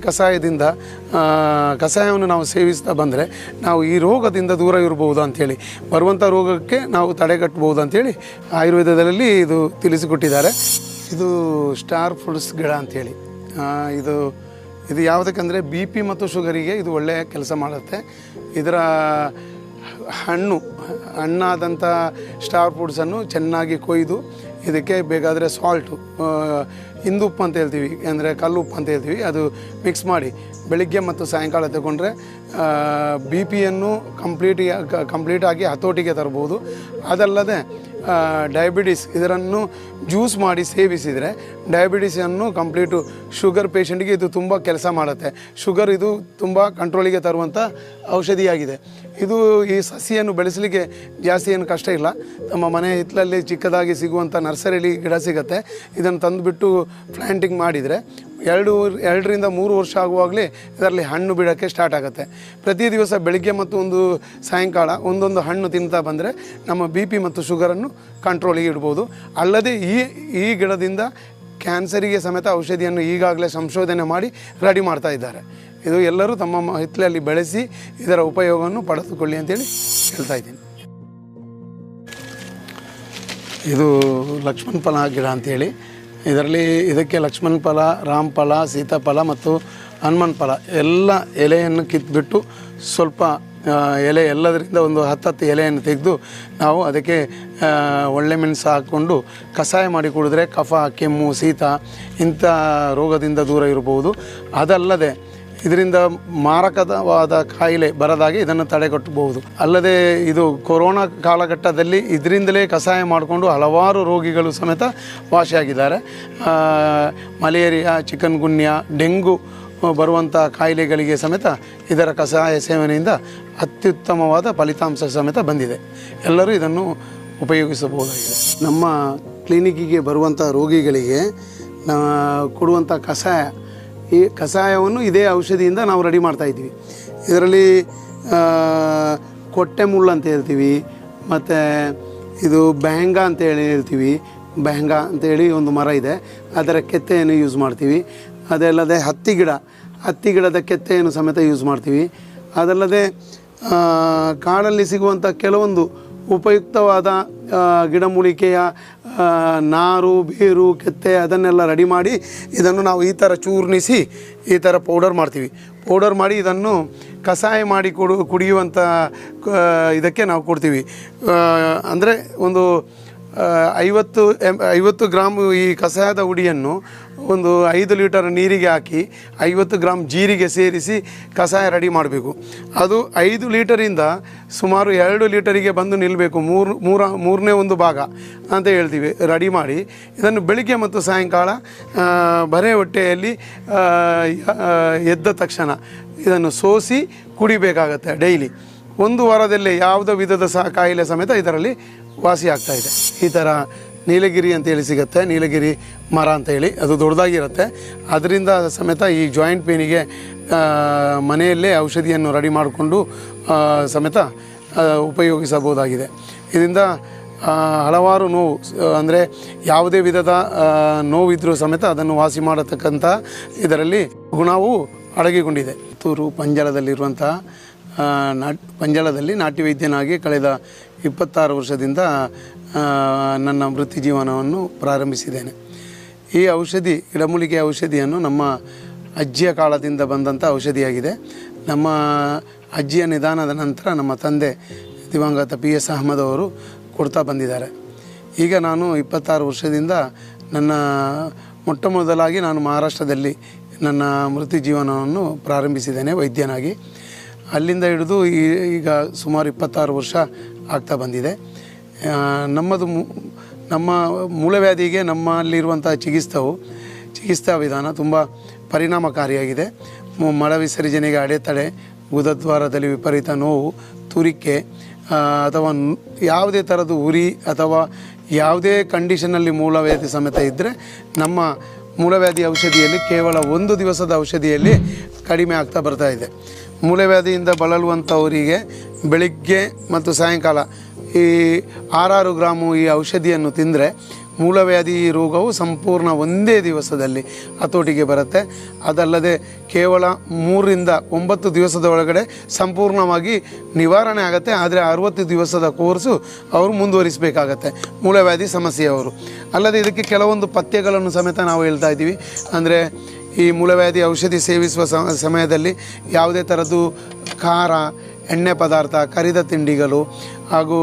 ಕಷಾಯವನ್ನು ನಾವು ಸೇವಿಸ್ತಾ ಬಂದರೆ ನಾವು ಈ ರೋಗದಿಂದ ದೂರ ಇರಬಹುದು ಅಂಥೇಳಿ, ಬರುವಂಥ ರೋಗಕ್ಕೆ ನಾವು ತಡೆಗಟ್ಟಬಹುದು ಅಂಥೇಳಿ ಆಯುರ್ವೇದದಲ್ಲಿ ಇದು ತಿಳಿಸಿಕೊಟ್ಟಿದ್ದಾರೆ. ಇದು ಸ್ಟಾರ್ ಫ್ರೂಟ್ಸ್ ಗಿಡ ಅಂಥೇಳಿ. ಇದು ಯಾವುದಕ್ಕಂದರೆ BP ಮತ್ತು ಶುಗರಿಗೆ ಇದು ಒಳ್ಳೆಯ ಕೆಲಸ ಮಾಡುತ್ತೆ. ಇದರ ಹಣ್ಣಾದಂಥ ಸ್ಟಾರ್ ಫ್ರೂಟ್ಸನ್ನು ಚೆನ್ನಾಗಿ ಕೊಯ್ದು ಇದಕ್ಕೆ ಬೇಕಾದರೆ ಸಾಲ್ಟು, ಹಿಂದುಪ್ಪು ಅಂತ ಹೇಳ್ತೀವಿ, ಅಂದರೆ ಕಲ್ಲುಪ್ಪು ಅಂತ ಹೇಳ್ತೀವಿ, ಅದು ಮಿಕ್ಸ್ ಮಾಡಿ ಬೆಳಿಗ್ಗೆ ಮತ್ತು ಸಾಯಂಕಾಲ ತಗೊಂಡ್ರೆ BP-ಯನ್ನು ಕಂಪ್ಲೀಟಾಗಿ ಹತೋಟಿಗೆ ತರ್ಬೋದು. ಅದಲ್ಲದೆ ಡಯಾಬಿಟಿಸ್ ಇದನ್ನು ಜ್ಯೂಸ್ ಮಾಡಿ ಸೇವಿಸಿದರೆ ಡಯಾಬಿಟಿಸನ್ನು ಕಂಪ್ಲೀಟು ಶುಗರ್ ಪೇಷಂಟ್ಗೆ ಇದು ತುಂಬ ಕೆಲಸ ಮಾಡುತ್ತೆ. ಶುಗರ್ ಇದು ತುಂಬ ಕಂಟ್ರೋಲಿಗೆ ತರುವಂಥ ಔಷಧಿಯಾಗಿದೆ. ಈ ಸಸಿಯನ್ನು ಬೆಳೆಸಲಿಕ್ಕೆ ಜಾಸ್ತಿ ಏನು ಕಷ್ಟ ಇಲ್ಲ. ನಮ್ಮ ಮನೆ ಹಿತ್ತಲಲ್ಲಿ ಚಿಕ್ಕದಾಗಿ ಸಿಗುವಂಥ ನರ್ಸರಿಯಲ್ಲಿ ಗಿಡ ಸಿಗುತ್ತೆ. ಇದನ್ನು ತಂದುಬಿಟ್ಟು ಪ್ಲ್ಯಾಂಟಿಂಗ್ ಮಾಡಿದರೆ 2 ರಿಂದ 3 ವರ್ಷ ಆಗುವಾಗಲೇ ಇದರಲ್ಲಿ ಹಣ್ಣು ಬಿಡೋಕ್ಕೆ ಸ್ಟಾರ್ಟ್ ಆಗುತ್ತೆ. ಪ್ರತಿ ದಿವಸ ಬೆಳಿಗ್ಗೆ ಮತ್ತು ಒಂದು ಸಾಯಂಕಾಲ ಒಂದೊಂದು ಹಣ್ಣು ತಿಂತಾ ಬಂದರೆ ನಮ್ಮ BP ಮತ್ತು ಶುಗರನ್ನು ಕಂಟ್ರೋಲಿಗೆ ಇಡ್ಬೋದು. ಅಲ್ಲದೆ ಈ ಗಿಡದಿಂದ ಕ್ಯಾನ್ಸರಿಗೆ ಸಮೇತ ಔಷಧಿಯನ್ನು ಈಗಾಗಲೇ ಸಂಶೋಧನೆ ಮಾಡಿ ರೆಡಿ ಮಾಡ್ತಾ ಇದ್ದಾರೆ. ಇದು ಎಲ್ಲರೂ ತಮ್ಮ ಹಿತ್ತಲಲ್ಲಿ ಬೆಳೆಸಿ ಇದರ ಉಪಯೋಗವನ್ನು ಪಡೆದುಕೊಳ್ಳಿ ಅಂತೇಳಿ ಹೇಳ್ತಾ ಇದ್ದೀನಿ. ಇದು ಲಕ್ಷ್ಮಣ ಫಲ ಗಿಡ ಅಂಥೇಳಿ. ಇದಕ್ಕೆ ಲಕ್ಷ್ಮಣ ಫಲ, ರಾಮಫಲ, ಸೀತಾಫಲ ಮತ್ತು ಹನುಮನ್ ಫಲ ಎಲ್ಲ ಎಲೆಯನ್ನು ಕಿತ್ಬಿಟ್ಟು ಸ್ವಲ್ಪ ಎಲೆ ಎಲ್ಲದರಿಂದ ಒಂದು 10 ಎಲೆಯನ್ನು ತೆಗೆದು ನಾವು ಅದಕ್ಕೆ ಒಳ್ಳೆ ಮೆಣಸು ಹಾಕ್ಕೊಂಡು ಕಷಾಯ ಮಾಡಿ ಕುಡಿದ್ರೆ ಕಫ, ಕೆಮ್ಮು, ಶೀತ ಇಂಥ ರೋಗದಿಂದ ದೂರ ಇರಬಹುದು. ಅದಲ್ಲದೆ ಇದರಿಂದ ಮಾರಕವಾದ ಕಾಯಿಲೆ ಬರದಾಗೆ ಇದನ್ನು ತಡೆಗಟ್ಟಬಹುದು. ಅಲ್ಲದೆ ಇದು ಕೊರೋನಾ ಕಾಲಘಟ್ಟದಲ್ಲಿ ಇದರಿಂದಲೇ ಕಷಾಯ ಮಾಡಿಕೊಂಡು ಹಲವಾರು ರೋಗಿಗಳು ಸಮೇತ ವಾಸಿಯಾಗಿದ್ದಾರೆ. ಮಲೇರಿಯಾ, ಚಿಕನ್ ಗುನ್ಯಾ, ಡೆಂಗು ಬರುವಂಥ ಕಾಯಿಲೆಗಳಿಗೆ ಸಮೇತ ಇದರ ಕಷಾಯ ಸೇವನೆಯಿಂದ ಅತ್ಯುತ್ತಮವಾದ ಫಲಿತಾಂಶ ಸಮೇತ ಬಂದಿದೆ. ಎಲ್ಲರೂ ಇದನ್ನು ಉಪಯೋಗಿಸಬಹುದಾಗಿದೆ. ನಮ್ಮ ಕ್ಲಿನಿಕ್ಕಿಗೆ ಬರುವಂಥ ರೋಗಿಗಳಿಗೆ ಕೊಡುವಂಥ ಕಷಾಯ, ಈ ಕಷಾಯವನ್ನು ಇದೇ ಔಷಧಿಯಿಂದ ನಾವು ರೆಡಿ ಮಾಡ್ತಾಯಿದ್ವಿ. ಇದರಲ್ಲಿ ಕೊಟ್ಟೆ ಮುಳ್ಳು ಅಂತ ಹೇಳ್ತೀವಿ, ಮತ್ತು ಇದು ಬೆಹಂಗ ಅಂತೇಳಿ ಹೇಳ್ತೀವಿ. ಬೆಹಂಗ ಅಂತೇಳಿ ಒಂದು ಮರ ಇದೆ, ಅದರ ಕೆತ್ತೆಯನ್ನು ಯೂಸ್ ಮಾಡ್ತೀವಿ. ಅದಲ್ಲದೆ ಹತ್ತಿ ಗಿಡದ ಕೆತ್ತೆಯನ್ನು ಸಮೇತ ಯೂಸ್ ಮಾಡ್ತೀವಿ. ಅದಲ್ಲದೆ ಕಾಡಲ್ಲಿ ಸಿಗುವಂಥ ಕೆಲವೊಂದು ಉಪಯುಕ್ತವಾದ ಗಿಡಮೂಲಿಕೆಯ ನಾರು, ಬೇರು, ಕೆತ್ತೆ ಅದನ್ನೆಲ್ಲ ರೆಡಿ ಮಾಡಿ ಇದನ್ನು ನಾವು ಈ ಥರ ಚೂರ್ಣಿಸಿ ಈ ಥರ ಪೌಡರ್ ಮಾಡ್ತೀವಿ. ಪೌಡರ್ ಮಾಡಿ ಇದನ್ನು ಕಷಾಯ ಮಾಡಿ ಕುಡಿಯುವಂಥ ಇದಕ್ಕೆ ನಾವು ಕೊಡ್ತೀವಿ. ಅಂದರೆ ಒಂದು 50 ಗ್ರಾಮ್ ಈ ಕಷಾಯದ ಹುಡಿಯನ್ನು ಒಂದು 5 ಲೀಟರ್ ನೀರಿಗೆ ಹಾಕಿ 50 ಗ್ರಾಮ್ ಜೀರಿಗೆ ಸೇರಿಸಿ ಕಷಾಯ ರೆಡಿ ಮಾಡಬೇಕು. ಅದು 5 ಲೀಟರಿಂದ ಸುಮಾರು 2 ಲೀಟರಿಗೆ ಬಂದು ನಿಲ್ಲಬೇಕು. ಮೂರನೇ ಒಂದು ಭಾಗ ಅಂತ ಹೇಳ್ತೀವಿ. ರೆಡಿ ಮಾಡಿ ಇದನ್ನು ಬೆಳಿಗ್ಗೆ ಮತ್ತು ಸಾಯಂಕಾಲ ಬರೆ ಹೊಟ್ಟೆಯಲ್ಲಿ ಎದ್ದ ತಕ್ಷಣ ಇದನ್ನು ಸೋಸಿ ಕುಡಿಬೇಕಾಗತ್ತೆ ಡೈಲಿ. 1 ವಾರದಲ್ಲೇ ಯಾವುದೇ ವಿಧದ ಕಾಯಿಲೆ ಸಮೇತ ಇದರಲ್ಲಿ ವಾಸಿ ಆಗ್ತಾಯಿದೆ. ಈ ಥರ ನೀಲಗಿರಿ ಅಂತೇಳಿ ಸಿಗುತ್ತೆ, ನೀಲಗಿರಿ ಮರ ಅಂತೇಳಿ, ಅದು ದೊಡ್ಡದಾಗಿರುತ್ತೆ. ಅದರಿಂದ ಸಮೇತ ಈ ಜಾಯಿಂಟ್ ಪೇನಿಗೆ ಮನೆಯಲ್ಲೇ ಔಷಧಿಯನ್ನು ರೆಡಿ ಮಾಡಿಕೊಂಡು ಸಮೇತ ಉಪಯೋಗಿಸಬಹುದಾಗಿದೆ. ಇದರಿಂದ ಹಲವಾರು ನೋವು, ಅಂದರೆ ಯಾವುದೇ ವಿಧದ ನೋವಿದ್ರೂ ಸಮೇತ ಅದನ್ನು ವಾಸಿ ಮಾಡತಕ್ಕಂಥ ಇದರಲ್ಲಿ ಗುಣವು ಅಡಗಿಕೊಂಡಿದೆ. ಪುತ್ತೂರು ಪಂಜಲದಲ್ಲಿರುವಂಥ ಪಂಜಲದಲ್ಲಿ ನಾಟಿ ವೈದ್ಯನಾಗಿ ಕಳೆದ 26 ವರ್ಷದಿಂದ ನನ್ನ ವೃತ್ತಿ ಜೀವನವನ್ನು ಪ್ರಾರಂಭಿಸಿದ್ದೇನೆ. ಈ ಔಷಧಿ, ಗಿಡಮೂಲಿಕೆ ಔಷಧಿಯನ್ನು ನಮ್ಮ ಅಜ್ಜಿಯ ಕಾಲದಿಂದ ಬಂದಂಥ ಔಷಧಿಯಾಗಿದೆ. ನಮ್ಮ ಅಜ್ಜಿಯ ನಿಧಾನದ ನಂತರ ನಮ್ಮ ತಂದೆ ದಿವಂಗತ PS ಅಹಮದ್ ಅವರು ಕೊಡ್ತಾ ಬಂದಿದ್ದಾರೆ. ಈಗ ನಾನು 26 ವರ್ಷದಿಂದ ನನ್ನ ಮೊದಲಾಗಿ ನಾನು ಮಹಾರಾಷ್ಟ್ರದಲ್ಲಿ ನನ್ನ ವೃತ್ತಿ ಜೀವನವನ್ನು ಪ್ರಾರಂಭಿಸಿದ್ದೇನೆ ವೈದ್ಯನಾಗಿ. ಅಲ್ಲಿಂದ ಹಿಡಿದು ಈಗ ಸುಮಾರು 26 ವರ್ಷ ಆಗ್ತಾ ಬಂದಿದೆ. ನಮ್ಮ ಮೂಲವ್ಯಾಧಿಗೆ ನಮ್ಮಲ್ಲಿರುವಂಥ ಚಿಕಿತ್ಸಾ ವಿಧಾನ ತುಂಬ ಪರಿಣಾಮಕಾರಿಯಾಗಿದೆ. ಮಲ ವಿಸರ್ಜನೆಗೆ ಅಡೆತಡೆ, ಗುದದ್ವಾರದಲ್ಲಿ ವಿಪರೀತ ನೋವು, ತುರಿಕೆ ಅಥವಾ ಯಾವುದೇ ಥರದ ಉರಿ ಅಥವಾ ಯಾವುದೇ ಕಂಡೀಷನಲ್ಲಿ ಮೂಲವ್ಯಾಧಿ ಸಮೇತ ಇದ್ದರೆ ನಮ್ಮ ಮೂಲವ್ಯಾಧಿ ಔಷಧಿಯಲ್ಲಿ ಕೇವಲ 1 ದಿವಸದ ಔಷಧಿಯಲ್ಲಿ ಕಡಿಮೆ ಆಗ್ತಾ ಬರ್ತಾ ಇದೆ. ಮೂಲವ್ಯಾಧಿಯಿಂದ ಬಳಲುವಂಥವರಿಗೆ ಬೆಳಿಗ್ಗೆ ಮತ್ತು ಸಾಯಂಕಾಲ ಈ 6 ಗ್ರಾಮು ಈ ಔಷಧಿಯನ್ನು ತಿಂದರೆ ಮೂಲವ್ಯಾಧಿ ರೋಗವು ಸಂಪೂರ್ಣ ಒಂದೇ ದಿವಸದಲ್ಲಿ ಹತೋಟಿಗೆ ಬರುತ್ತೆ. ಅದಲ್ಲದೆ ಕೇವಲ 3 ರಿಂದ 9 ದಿವಸದ ಒಳಗಡೆ ಸಂಪೂರ್ಣವಾಗಿ ನಿವಾರಣೆ ಆಗುತ್ತೆ. ಆದರೆ 60 ದಿವಸದ ಕೋರ್ಸು ಅವರು ಮುಂದುವರಿಸಬೇಕಾಗತ್ತೆ ಮೂಲವ್ಯಾಧಿ ಸಮಸ್ಯೆಯವರು. ಅಲ್ಲದೆ ಇದಕ್ಕೆ ಕೆಲವೊಂದು ಪಥ್ಯಗಳನ್ನು ಸಮೇತ ನಾವು ಹೇಳ್ತಾ ಇದ್ದೀವಿ. ಅಂದರೆ ಈ ಮೂಲವ್ಯಾಧಿ ಔಷಧಿ ಸೇವಿಸುವ ಸಮಯದಲ್ಲಿ ಯಾವುದೇ ಥರದ್ದು ಖಾರ, ಎಣ್ಣೆ ಪದಾರ್ಥ, ಕರಿದ ತಿಂಡಿಗಳು ಹಾಗೂ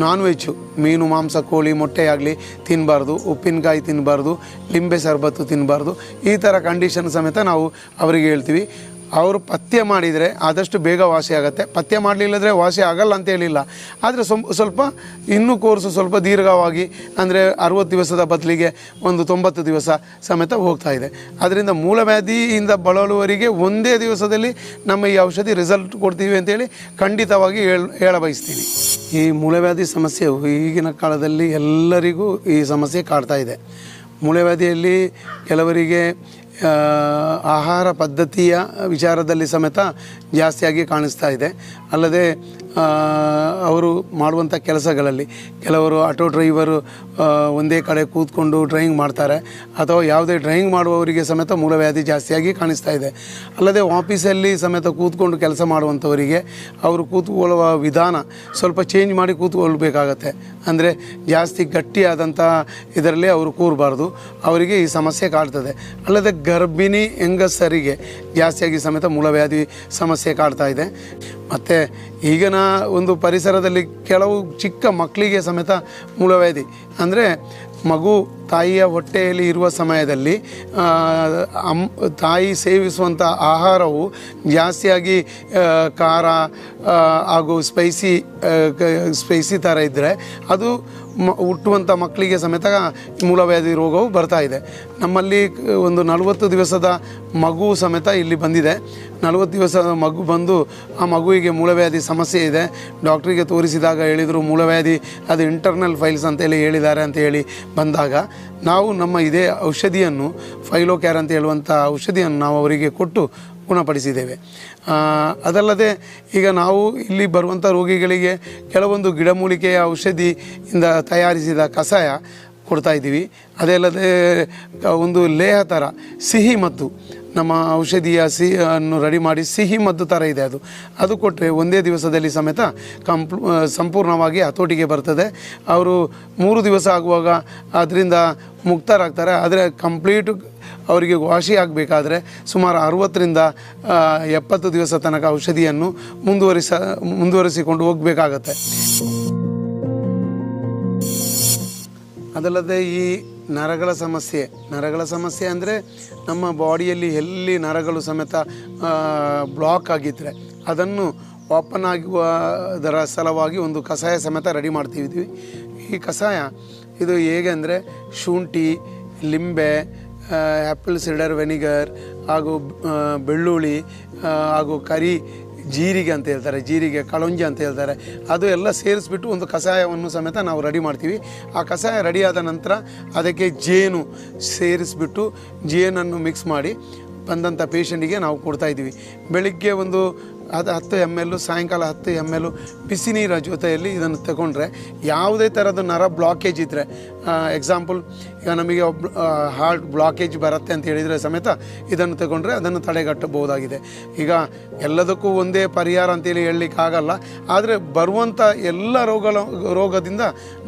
ನಾನ್ ವೆಜ್ಜು, ಮೀನು, ಮಾಂಸ, ಕೋಳಿ, ಮೊಟ್ಟೆಯಾಗಲಿ ತಿನ್ನಬಾರ್ದು, ಉಪ್ಪಿನಕಾಯಿ ತಿನ್ನಬಾರ್ದು, ಲಿಂಬೆ ಶರ್ಬತ್ತು ತಿನ್ನಬಾರ್ದು. ಈ ಥರ ಕಂಡೀಷನ್ ಸಮೇತ ನಾವು ಅವರಿಗೆ ಹೇಳ್ತೀವಿ. ಅವರು ಪಥ್ಯ ಮಾಡಿದರೆ ಆದಷ್ಟು ಬೇಗ ವಾಸಿ ಆಗುತ್ತೆ. ಪಥ್ಯ ಮಾಡಲಿಲ್ಲದ್ರೆ ವಾಸಿ ಆಗಲ್ಲ ಅಂತ ಹೇಳಿಲ್ಲ. ಆದರೆ ಸ್ವಲ್ಪ ಇನ್ನೂ ಕೋರ್ಸು ಸ್ವಲ್ಪ ದೀರ್ಘವಾಗಿ, ಅಂದರೆ 60 ದಿವಸದ ಬದಲಿಗೆ ಒಂದು 90 ದಿವಸ ಸಮೇತ ಹೋಗ್ತಾ ಇದೆ. ಅದರಿಂದ ಮೂಲವ್ಯಾಧಿಯಿಂದ ಬಳಲುವವರಿಗೆ ಒಂದೇ ದಿವಸದಲ್ಲಿ ನಮ್ಮ ಈ ಔಷಧಿ ರಿಸಲ್ಟ್ ಕೊಡ್ತೀವಿ ಅಂತೇಳಿ ಖಂಡಿತವಾಗಿ ಹೇಳಬಯಸ್ತೀನಿ. ಈ ಮೂಲವ್ಯಾಧಿ ಸಮಸ್ಯೆಯು ಈಗಿನ ಕಾಲದಲ್ಲಿ ಎಲ್ಲರಿಗೂ ಈ ಸಮಸ್ಯೆ ಕಾಡ್ತಾ ಇದೆ. ಮೂಲವ್ಯಾಧಿಯಲ್ಲಿ ಕೆಲವರಿಗೆ ಆಹಾರ ಪದ್ಧತಿಯ ವಿಚಾರದಲ್ಲಿ ಸಮೇತ ಜಾಸ್ತಿಯಾಗಿ ಕಾಣಿಸ್ತಾ ಇದೆ. ಅಲ್ಲದೆ ಅವರು ಮಾಡುವಂಥ ಕೆಲಸಗಳಲ್ಲಿ ಕೆಲವರು ಆಟೋ ಡ್ರೈವರು ಒಂದೇ ಕಡೆ ಕೂತ್ಕೊಂಡು ಡ್ರೈವಿಂಗ್ ಮಾಡ್ತಾರೆ, ಅಥವಾ ಯಾವುದೇ ಡ್ರೈವಿಂಗ್ ಮಾಡುವವರಿಗೆ ಸಮೇತ ಮೂಲವ್ಯಾಧಿ ಜಾಸ್ತಿಯಾಗಿ ಕಾಣಿಸ್ತಾ ಇದೆ. ಅಲ್ಲದೆ ಆಫೀಸಲ್ಲಿ ಸಮೇತ ಕೂತ್ಕೊಂಡು ಕೆಲಸ ಮಾಡುವಂಥವರಿಗೆ ಅವರು ಕೂತ್ಕೊಳ್ಳುವ ವಿಧಾನ ಸ್ವಲ್ಪ ಚೇಂಜ್ ಮಾಡಿ ಕೂತ್ಕೊಳ್ಬೇಕಾಗತ್ತೆ. ಅಂದರೆ ಜಾಸ್ತಿ ಗಟ್ಟಿಯಾದಂಥ ಇದರಲ್ಲಿ ಅವರು ಕೂರಬಾರ್ದು, ಅವರಿಗೆ ಈ ಸಮಸ್ಯೆ ಕಾಡ್ತದೆ. ಅಲ್ಲದೆ ಗರ್ಭಿಣಿ ಹೆಂಗಸರಿಗೆ ಜಾಸ್ತಿಯಾಗಿ ಸಮೇತ ಮೂಲವ್ಯಾಧಿ ಸಮಸ್ಯೆ ಕಾಡ್ತಾ ಇದೆ. ಮತ್ತು ಈಗಿನ ಒಂದು ಪರಿಸರದಲ್ಲಿ ಕೆಲವು ಚಿಕ್ಕ ಮಕ್ಕಳಿಗೆ ಸಮೇತ ಮೂಲವ್ಯಾಧಿ, ಅಂದರೆ ಮಗು ತಾಯಿಯ ಹೊಟ್ಟೆಯಲ್ಲಿ ಇರುವ ಸಮಯದಲ್ಲಿ ತಾಯಿ ಸೇವಿಸುವಂಥ ಆಹಾರವು ಜಾಸ್ತಿಯಾಗಿ ಖಾರ ಹಾಗೂ ಸ್ಪೈಸಿ ಥರ ಇದ್ದರೆ ಅದು ಹುಟ್ಟುವಂಥ ಮಕ್ಕಳಿಗೆ ಸಮೇತ ಮೂಲವ್ಯಾಧಿ ರೋಗವು ಬರ್ತಾ ಇದೆ. ನಮ್ಮಲ್ಲಿ ಒಂದು 40 ದಿವಸದ ಮಗು ಸಮೇತ ಇಲ್ಲಿ ಬಂದಿದೆ. 40 ದಿವಸದ ಮಗು ಬಂದು ಆ ಮಗುವಿಗೆ ಮೂಲವ್ಯಾಧಿ ಸಮಸ್ಯೆ ಇದೆ. ಡಾಕ್ಟ್ರಿಗೆ ತೋರಿಸಿದಾಗ ಹೇಳಿದರು ಮೂಲವ್ಯಾಧಿ ಅದು ಇಂಟರ್ನಲ್ ಫೈಲ್ಸ್ ಅಂತೇಳಿ ಹೇಳಿದ್ದಾರೆ ಅಂತ ಹೇಳಿ ಬಂದಾಗ ನಾವು ನಮ್ಮ ಇದೇ ಔಷಧಿಯನ್ನು ಫೈಲೋಕ್ಯಾರ್ ಅಂತ ಹೇಳುವಂಥ ಔಷಧಿಯನ್ನು ನಾವು ಅವರಿಗೆ ಕೊಟ್ಟು ಗುಣಪಡಿಸಿದ್ದೇವೆ. ಅದಲ್ಲದೆ ಈಗ ನಾವು ಇಲ್ಲಿ ಬರುವಂಥ ರೋಗಿಗಳಿಗೆ ಕೆಲವೊಂದು ಗಿಡಮೂಲಿಕೆಯ ಔಷಧಿಯಿಂದ ತಯಾರಿಸಿದ ಕಷಾಯ ಕೊಡ್ತಾ ಇದ್ದೀವಿ. ಅದೇ ಅಲ್ಲದೆ ಒಂದು ಲೇಹ ಥರ ಸಿಹಿ ಮದ್ದು, ನಮ್ಮ ಔಷಧಿಯ ಸಿಹಿಯನ್ನು ರೆಡಿ ಮಾಡಿ ಸಿಹಿ ಮದ್ದು ಥರ ಇದೆ, ಅದು ಕೊಟ್ಟರೆ ಒಂದೇ ದಿವಸದಲ್ಲಿ ಸಮೇತ ಸಂಪೂರ್ಣವಾಗಿ ಹತೋಟಿಗೆ ಬರ್ತದೆ. ಅವರು 3 ದಿವಸ ಆಗುವಾಗ ಅದರಿಂದ ಮುಕ್ತರಾಗ್ತಾರೆ. ಆದರೆ ಕಂಪ್ಲೀಟ್ ಅವರಿಗೆ ವಾಸಿ ಆಗಬೇಕಾದ್ರೆ ಸುಮಾರು 60ರಿಂದ 70 ದಿವಸ ತನಕ ಔಷಧಿಯನ್ನು ಮುಂದುವರಿಸಿಕೊಂಡು ಹೋಗಬೇಕಾಗತ್ತೆ. ಅದಲ್ಲದೆ ಈ ನರಗಳ ಸಮಸ್ಯೆ ಅಂದರೆ ನಮ್ಮ ಬಾಡಿಯಲ್ಲಿ ಎಲ್ಲಿ ನರಗಳು ಸಮೇತ ಬ್ಲಾಕ್ ಆಗಿದ್ದರೆ ಅದನ್ನು ಓಪನ್ ಆಗುವುದರ ಸಲುವಾಗಿ ಒಂದು ಕಷಾಯ ಸಮೇತ ರೆಡಿ ಮಾಡ್ತಿದ್ವಿ. ಈ ಕಷಾಯ ಇದು ಹೇಗೆ ಅಂದರೆ ಶುಂಠಿ, ಲಿಂಬೆ, ಆ್ಯಪಲ್ ಸಿಡರ್ ವೆನಿಗರ್ ಹಾಗೂ ಬೆಳ್ಳುಳ್ಳಿ ಹಾಗೂ ಕರಿ ಜೀರಿಗೆ ಅಂತ ಹೇಳ್ತಾರೆ, ಜೀರಿಗೆ ಕಳಂಜಿ ಅಂತ ಹೇಳ್ತಾರೆ, ಅದು ಎಲ್ಲ ಸೇರಿಸ್ಬಿಟ್ಟು ಒಂದು ಕಷಾಯವನ್ನು ಸಮೇತ ನಾವು ರೆಡಿ ಮಾಡ್ತೀವಿ. ಆ ಕಷಾಯ ರೆಡಿಯಾದ ನಂತರ ಅದಕ್ಕೆ ಜೇನು ಸೇರಿಸ್ಬಿಟ್ಟು ಜೇನನ್ನು ಮಿಕ್ಸ್ ಮಾಡಿ ಬಂದಂಥ ಪೇಷಂಟಿಗೆ ನಾವು ಕೊಡ್ತಾಯಿದ್ದೀವಿ. ಬೆಳಿಗ್ಗೆ ಒಂದು 10 ml, ಸಾಯಂಕಾಲ 10 ml ಬಿಸಿ ನೀರ ಜೊತೆಯಲ್ಲಿ ಇದನ್ನು ತಗೊಂಡ್ರೆ ಯಾವುದೇ ಥರದ ನರ ಬ್ಲಾಕೇಜ್ ಇದ್ದರೆ, ಎಕ್ಸಾಂಪಲ್ ಈಗ ನಮಗೆ ಹಾರ್ಟ್ ಬ್ಲಾಕೇಜ್ ಬರುತ್ತೆ ಅಂತ ಹೇಳಿದರೆ ಸಮೇತ ಇದನ್ನು ತಗೊಂಡ್ರೆ ಅದನ್ನು ತಡೆಗಟ್ಟಬಹುದಾಗಿದೆ. ಈಗ ಎಲ್ಲದಕ್ಕೂ ಒಂದೇ ಪರಿಹಾರ ಅಂತೇಳಿ ಹೇಳಲಿಕ್ಕಾಗಲ್ಲ, ಆದರೆ ಬರುವಂಥ ಎಲ್ಲ ರೋಗದಿಂದ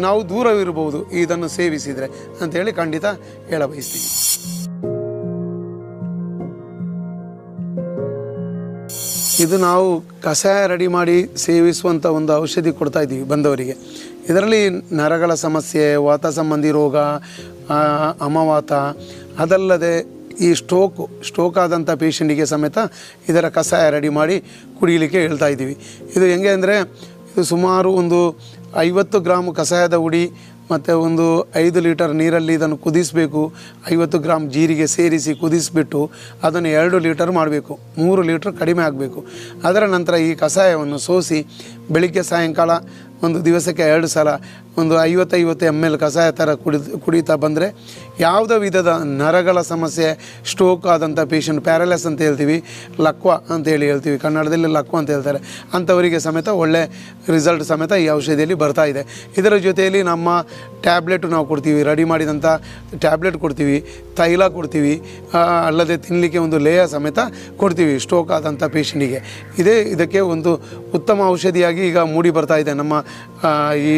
ನಾವು ದೂರವಿರಬಹುದು ಇದನ್ನು ಸೇವಿಸಿದರೆ ಅಂಥೇಳಿ ಖಂಡಿತ ಹೇಳಬಯಸ್ತೀವಿ. ಇದು ನಾವು ಕಷಾಯ ರೆಡಿ ಮಾಡಿ ಸೇವಿಸುವಂಥ ಒಂದು ಔಷಧಿ ಕೊಡ್ತಾ ಇದ್ದೀವಿ ಬಂದವರಿಗೆ. ಇದರಲ್ಲಿ ನರಗಳ ಸಮಸ್ಯೆ, ವಾತ ಸಂಬಂಧಿ ರೋಗ, ಅಮವಾತ, ಅದಲ್ಲದೆ ಈ ಸ್ಟ್ರೋಕ್ ಆದಂಥ ಪೇಷಂಟಿಗೆ ಸಮೇತ ಇದರ ಕಷಾಯ ರೆಡಿ ಮಾಡಿ ಕುಡಿಯಲಿಕ್ಕೆ ಹೇಳ್ತಾ ಇದ್ದೀವಿ. ಇದು ಹೆಂಗೆ ಅಂದರೆ ಇದು ಸುಮಾರು ಒಂದು 50 ಗ್ರಾಮ್ ಕಷಾಯದ ಹುಡಿ ಮತ್ತು ಒಂದು 5 ಲೀಟರ್ ನೀರಲ್ಲಿ ಇದನ್ನು ಕುದಿಸಬೇಕು. 50 ಗ್ರಾಮ್ ಜೀರಿಗೆ ಸೇರಿಸಿ ಕುದಿಸಿಬಿಟ್ಟು ಅದನ್ನು 2 ಲೀಟರ್ ಮಾಡಬೇಕು, 3 ಲೀಟರ್ ಕಡಿಮೆ ಆಗಬೇಕು. ಅದರ ನಂತರ ಈ ಕಷಾಯವನ್ನು ಸೋಸಿ ಬೆಳಿಗ್ಗೆ ಸಾಯಂಕಾಲ ಒಂದು ದಿವಸಕ್ಕೆ 2 ಸಲ ಒಂದು 50 ml ಕಷಾಯ ಥರ ಕುಡಿತಾ ಬಂದರೆ ಯಾವುದೇ ವಿಧದ ನರಗಳ ಸಮಸ್ಯೆ, ಸ್ಟ್ರೋಕ್ ಆದಂಥ ಪೇಷಂಟ್, ಪ್ಯಾರಲೈಸ್ ಅಂತ ಹೇಳ್ತೀವಿ, ಲಕ್ವ ಅಂತೇಳಿ ಹೇಳ್ತೀವಿ, ಕನ್ನಡದಲ್ಲಿ ಲಕ್ವ ಅಂತ ಹೇಳ್ತಾರೆ, ಅಂಥವರಿಗೆ ಸಮೇತ ಒಳ್ಳೆ ರಿಸಲ್ಟ್ ಸಮೇತ ಈ ಔಷಧಿಯಲ್ಲಿ ಬರ್ತಾ ಇದೆ. ಇದರ ಜೊತೆಯಲ್ಲಿ ನಮ್ಮ ಟ್ಯಾಬ್ಲೆಟ್ ನಾವು ಕೊಡ್ತೀವಿ, ರೆಡಿ ಮಾಡಿದಂಥ ಟ್ಯಾಬ್ಲೆಟ್ ಕೊಡ್ತೀವಿ, ತೈಲ ಕೊಡ್ತೀವಿ, ಅಲ್ಲದೆ ತಿನ್ನಲಿಕ್ಕೆ ಒಂದು ಲೇಹ ಸಮೇತ ಕೊಡ್ತೀವಿ ಸ್ಟ್ರೋಕ್ ಆದಂಥ ಪೇಷಂಟಿಗೆ. ಇದಕ್ಕೆ ಒಂದು ಉತ್ತಮ ಔಷಧಿಯಾಗಿ ಈಗ ಮೂಡಿ ಬರ್ತಾ ಇದೆ ನಮ್ಮ ಈ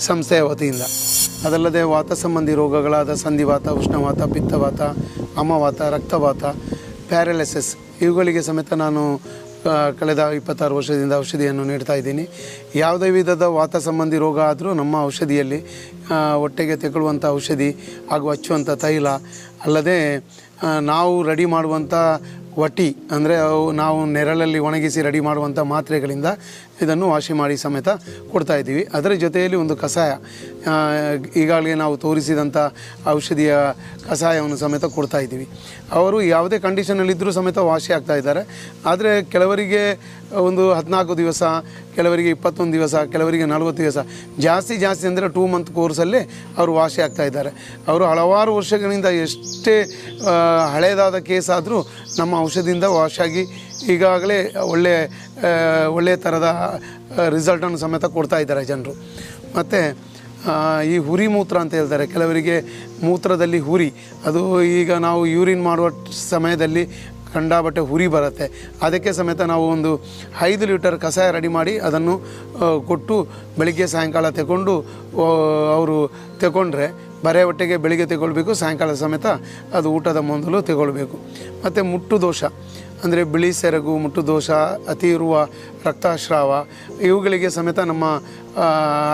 ಸಂಸ್ಥೆಯ ವತಿಯಿಂದ. ಅದಲ್ಲದೆ ವಾತ ಸಂಬಂಧಿ ರೋಗಗಳಾದ ಸಂಧಿವಾತ, ಉಷ್ಣವಾತ, ಪಿತ್ತವಾತ, ಅಮವಾತ, ರಕ್ತವಾತ, ಪ್ಯಾರಲೈಸಿಸ್ ಇವುಗಳಿಗೆ ಸಮೇತ ನಾನು ಕಳೆದ 26 ವರ್ಷದಿಂದ ಔಷಧಿಯನ್ನು ನೀಡ್ತಾ ಇದ್ದೀನಿ. ಯಾವುದೇ ವಿಧದ ವಾತ ಸಂಬಂಧಿ ರೋಗ ಆದರೂ ನಮ್ಮ ಔಷಧಿಯಲ್ಲಿ ಹೊಟ್ಟೆಗೆ ತೆಗೊಳ್ಳುವಂಥ ಔಷಧಿ ಹಾಗೂ ಹಚ್ಚುವಂಥ ತೈಲ, ಅಲ್ಲದೆ ನಾವು ರೆಡಿ ಮಾಡುವಂಥ ವಟಿ ಅಂದರೆ ನಾವು ನೆರಳಲ್ಲಿ ಒಣಗಿಸಿ ರೆಡಿ ಮಾಡುವಂಥ ಮಾತ್ರೆಗಳಿಂದ ಇದನ್ನು ವಾಸಿ ಮಾಡಿ ಸಮೇತ ಕೊಡ್ತಾ ಇದ್ದೀವಿ. ಅದರ ಜೊತೆಯಲ್ಲಿ ಒಂದು ಕಷಾಯ, ಈಗಾಗಲೇ ನಾವು ತೋರಿಸಿದಂಥ ಔಷಧಿಯ ಕಷಾಯವನ್ನು ಸಮೇತ ಕೊಡ್ತಾ ಇದ್ದೀವಿ. ಅವರು ಯಾವುದೇ ಕಂಡೀಷನಲ್ಲಿದ್ದರೂ ಸಮೇತ ವಾಸಿ ಆಗ್ತಾ ಇದ್ದಾರೆ. ಆದರೆ ಕೆಲವರಿಗೆ ಒಂದು 14 ದಿವಸ, ಕೆಲವರಿಗೆ 21 ದಿವಸ, ಕೆಲವರಿಗೆ 40 ದಿವಸ, ಜಾಸ್ತಿ ಅಂದರೆ 2 ಮಂತ್ ಕೋರ್ಸಲ್ಲೇ ಅವರು ವಾಸಿ ಆಗ್ತಾ ಇದ್ದಾರೆ. ಅವರು ಹಲವಾರು ವರ್ಷಗಳಿಂದ ಎಷ್ಟೇ ಹಳೆಯದಾದ ಕೇಸ್ ಆದರೂ ನಮ್ಮ ಔಷಧಿಯಿಂದ ವಾಸಿಯಾಗಿ ಈಗಾಗಲೇ ಒಳ್ಳೆಯ ಥರದ ರಿಸಲ್ಟನ್ನು ಸಮೇತ ಕೊಡ್ತಾ ಇದ್ದಾರೆ ಜನರು. ಮತ್ತು ಈ ಹುರಿ ಮೂತ್ರ ಅಂತ ಹೇಳ್ತಾರೆ, ಕೆಲವರಿಗೆ ಮೂತ್ರದಲ್ಲಿ ಹುರಿ, ಅದು ಈಗ ನಾವು ಯೂರಿನ್ ಮಾಡುವ ಸಮಯದಲ್ಲಿ ಕಂಡಾಬಟ್ಟೆ ಹುರಿ ಬರುತ್ತೆ. ಅದಕ್ಕೆ ಸಮೇತ ನಾವು ಒಂದು 5 ಲೀಟರ್ ಕಷಾಯ ರೆಡಿ ಮಾಡಿ ಅದನ್ನು ಕೊಟ್ಟು ಬೆಳಿಗ್ಗೆ ಸಾಯಂಕಾಲ ಅವರು ತಗೊಂಡ್ರೆ ಬರೆ ಹೊಟ್ಟೆಗೆ ಬೆಳಿಗ್ಗೆ ತಗೊಳ್ಬೇಕು, ಸಾಯಂಕಾಲ ಸಮೇತ ಅದು ಊಟದ ಮೊದಲು ತಗೊಳ್ಬೇಕು. ಮತ್ತು ಮುಟ್ಟು ದೋಷ ಅಂದರೆ ಬಿಳಿ ಸೆರಗು, ಮುಟ್ಟು ದೋಷ, ಅತಿ ಇರುವ ರಕ್ತಸ್ರಾವ ಇವುಗಳಿಗೆ ಸಮೇತ ನಮ್ಮ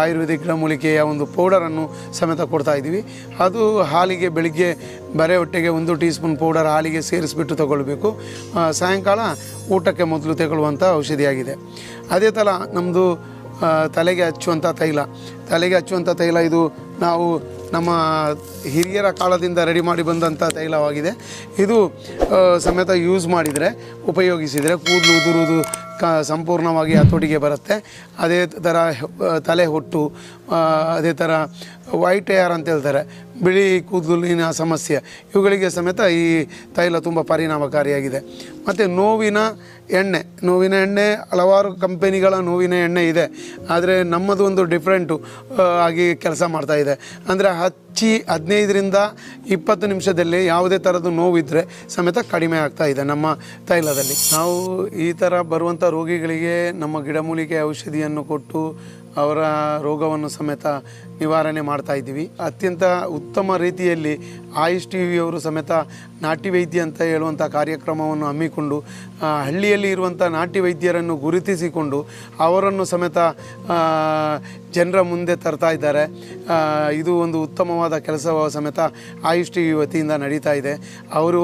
ಆಯುರ್ವೇದಿಕ್ ಗಿಡಮೂಲಿಕೆಯ ಒಂದು ಪೌಡರನ್ನು ಸಮೇತ ಕೊಡ್ತಾ ಇದ್ದೀವಿ. ಅದು ಹಾಲಿಗೆ ಬೆಳಿಗ್ಗೆ ಬರೆ ಹೊಟ್ಟೆಗೆ 1 ಟೀ ಸ್ಪೂನ್ ಪೌಡರ್ ಹಾಲಿಗೆ ಸೇರಿಸ್ಬಿಟ್ಟು ತಗೊಳ್ಬೇಕು, ಸಾಯಂಕಾಲ ಊಟಕ್ಕೆ ಮೊದಲು ತಗೊಳ್ಳುವಂಥ ಔಷಧಿಯಾಗಿದೆ. ಅದೇ ಥರ ನಮ್ಮದು ತಲೆಗೆ ಹಚ್ಚುವಂಥ ತಲೆಗೆ ಹಚ್ಚುವಂಥ ತೈಲ ಇದು ನಾವು ನಮ್ಮ ಹಿರಿಯರ ಕಾಲದಿಂದ ರೆಡಿ ಮಾಡಿ ಬಂದಂಥ ತೈಲವಾಗಿದೆ. ಇದು ಸಮೇತ ಯೂಸ್ ಮಾಡಿದರೆ, ಉಪಯೋಗಿಸಿದರೆ ಕೂದಲು ಉದುರುವುದು ಸಂಪೂರ್ಣವಾಗಿ ಹತೋಟಿಗೆ ಬರುತ್ತೆ. ಅದೇ ಥರ ತಲೆ ಹೊಟ್ಟು, ಅದೇ ಥರ ವೈಟ್ ಹೇರ್ ಅಂತ ಹೇಳ್ತಾರೆ, ಬಿಳಿ ಕೂದಲಿನ ಸಮಸ್ಯೆ, ಇವುಗಳಿಗೆ ಸಮೇತ ಈ ತೈಲ ತುಂಬ ಪರಿಣಾಮಕಾರಿಯಾಗಿದೆ. ಮತ್ತು ನೋವಿನ ಎಣ್ಣೆ ಹಲವಾರು ಕಂಪೆನಿಗಳ ನೋವಿನ ಎಣ್ಣೆ ಇದೆ, ಆದರೆ ನಮ್ಮದು ಒಂದು ಡಿಫ್ರೆಂಟು ಆಗಿ ಕೆಲಸ ಮಾಡ್ತಾಯಿದೆ. ಅಂದರೆ ಹಚ್ಚಿ 15ರಿಂದ 20 ನಿಮಿಷದಲ್ಲಿ ಯಾವುದೇ ಥರದ ನೋವಿದ್ದರೆ ಸಮೇತ ಕಡಿಮೆ ಆಗ್ತಾಯಿದೆ ನಮ್ಮ ತೈಲದಲ್ಲಿ. ನಾವು ಈ ಥರ ಬರುವಂಥ ರೋಗಿಗಳಿಗೆ ನಮ್ಮ ಗಿಡಮೂಲಿಕೆ ಔಷಧಿಯನ್ನು ಕೊಟ್ಟು ಅವರ ರೋಗವನ್ನು ಸಮೇತ ನಿವಾರಣೆ ಮಾಡ್ತಾ ಇದ್ದೀವಿ. ಅತ್ಯಂತ ಉತ್ತಮ ರೀತಿಯಲ್ಲಿ ಆಯುಷ್ ಟಿವಿಯವರು ಸಮೇತ ನಾಟಿ ವೈದ್ಯ ಅಂತ ಹೇಳುವಂಥ ಕಾರ್ಯಕ್ರಮವನ್ನು ಹಮ್ಮಿಕೊಂಡು ಹಳ್ಳಿಯಲ್ಲಿ ಇರುವಂಥ ನಾಟಿ ವೈದ್ಯರನ್ನು ಗುರುತಿಸಿಕೊಂಡು ಅವರನ್ನು ಸಮೇತ ಜನರ ಮುಂದೆ ತರ್ತಾ ಇದ್ದಾರೆ. ಇದು ಒಂದು ಉತ್ತಮವಾದ ಕೆಲಸ ಸಮೇತ ಆಯುಷ್ ಟಿವಿ ವತಿಯಿಂದ ನಡೀತಾ ಇದೆ. ಅವರು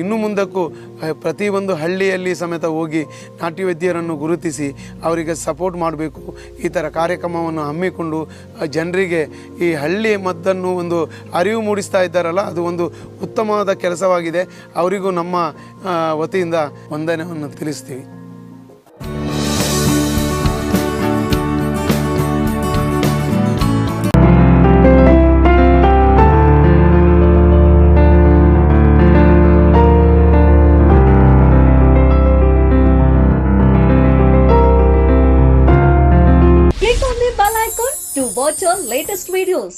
ಇನ್ನು ಮುಂದಕ್ಕೂ ಪ್ರತಿಯೊಂದು ಹಳ್ಳಿಯಲ್ಲಿ ಸಮೇತ ಹೋಗಿ ನಾಟಿ ವೈದ್ಯರನ್ನು ಗುರುತಿಸಿ ಅವರಿಗೆ ಸಪೋರ್ಟ್ ಮಾಡಬೇಕು. ಈ ಥರ ಕಾರ್ಯಕ್ರಮವನ್ನು ಹಮ್ಮಿಕೊಂಡು ಜನರಿಗೆ ಈ ಹಳ್ಳಿ ಮದ್ದನ್ನು ಒಂದು ಅರಿವು ಮೂಡಿಸ್ತಾ ಇದ್ದಾರಲ್ಲ, ಅದು ಒಂದು ಉತ್ತಮವಾದ ಕೆಲಸವಾಗಿದೆ. ಅವರಿಗೂ ನಮ್ಮ ವತಿಯಿಂದ ವಂದನೆಯನ್ನು ತಿಳಿಸ್ತೀವಿ. Click on the bell icon to watch our latest videos.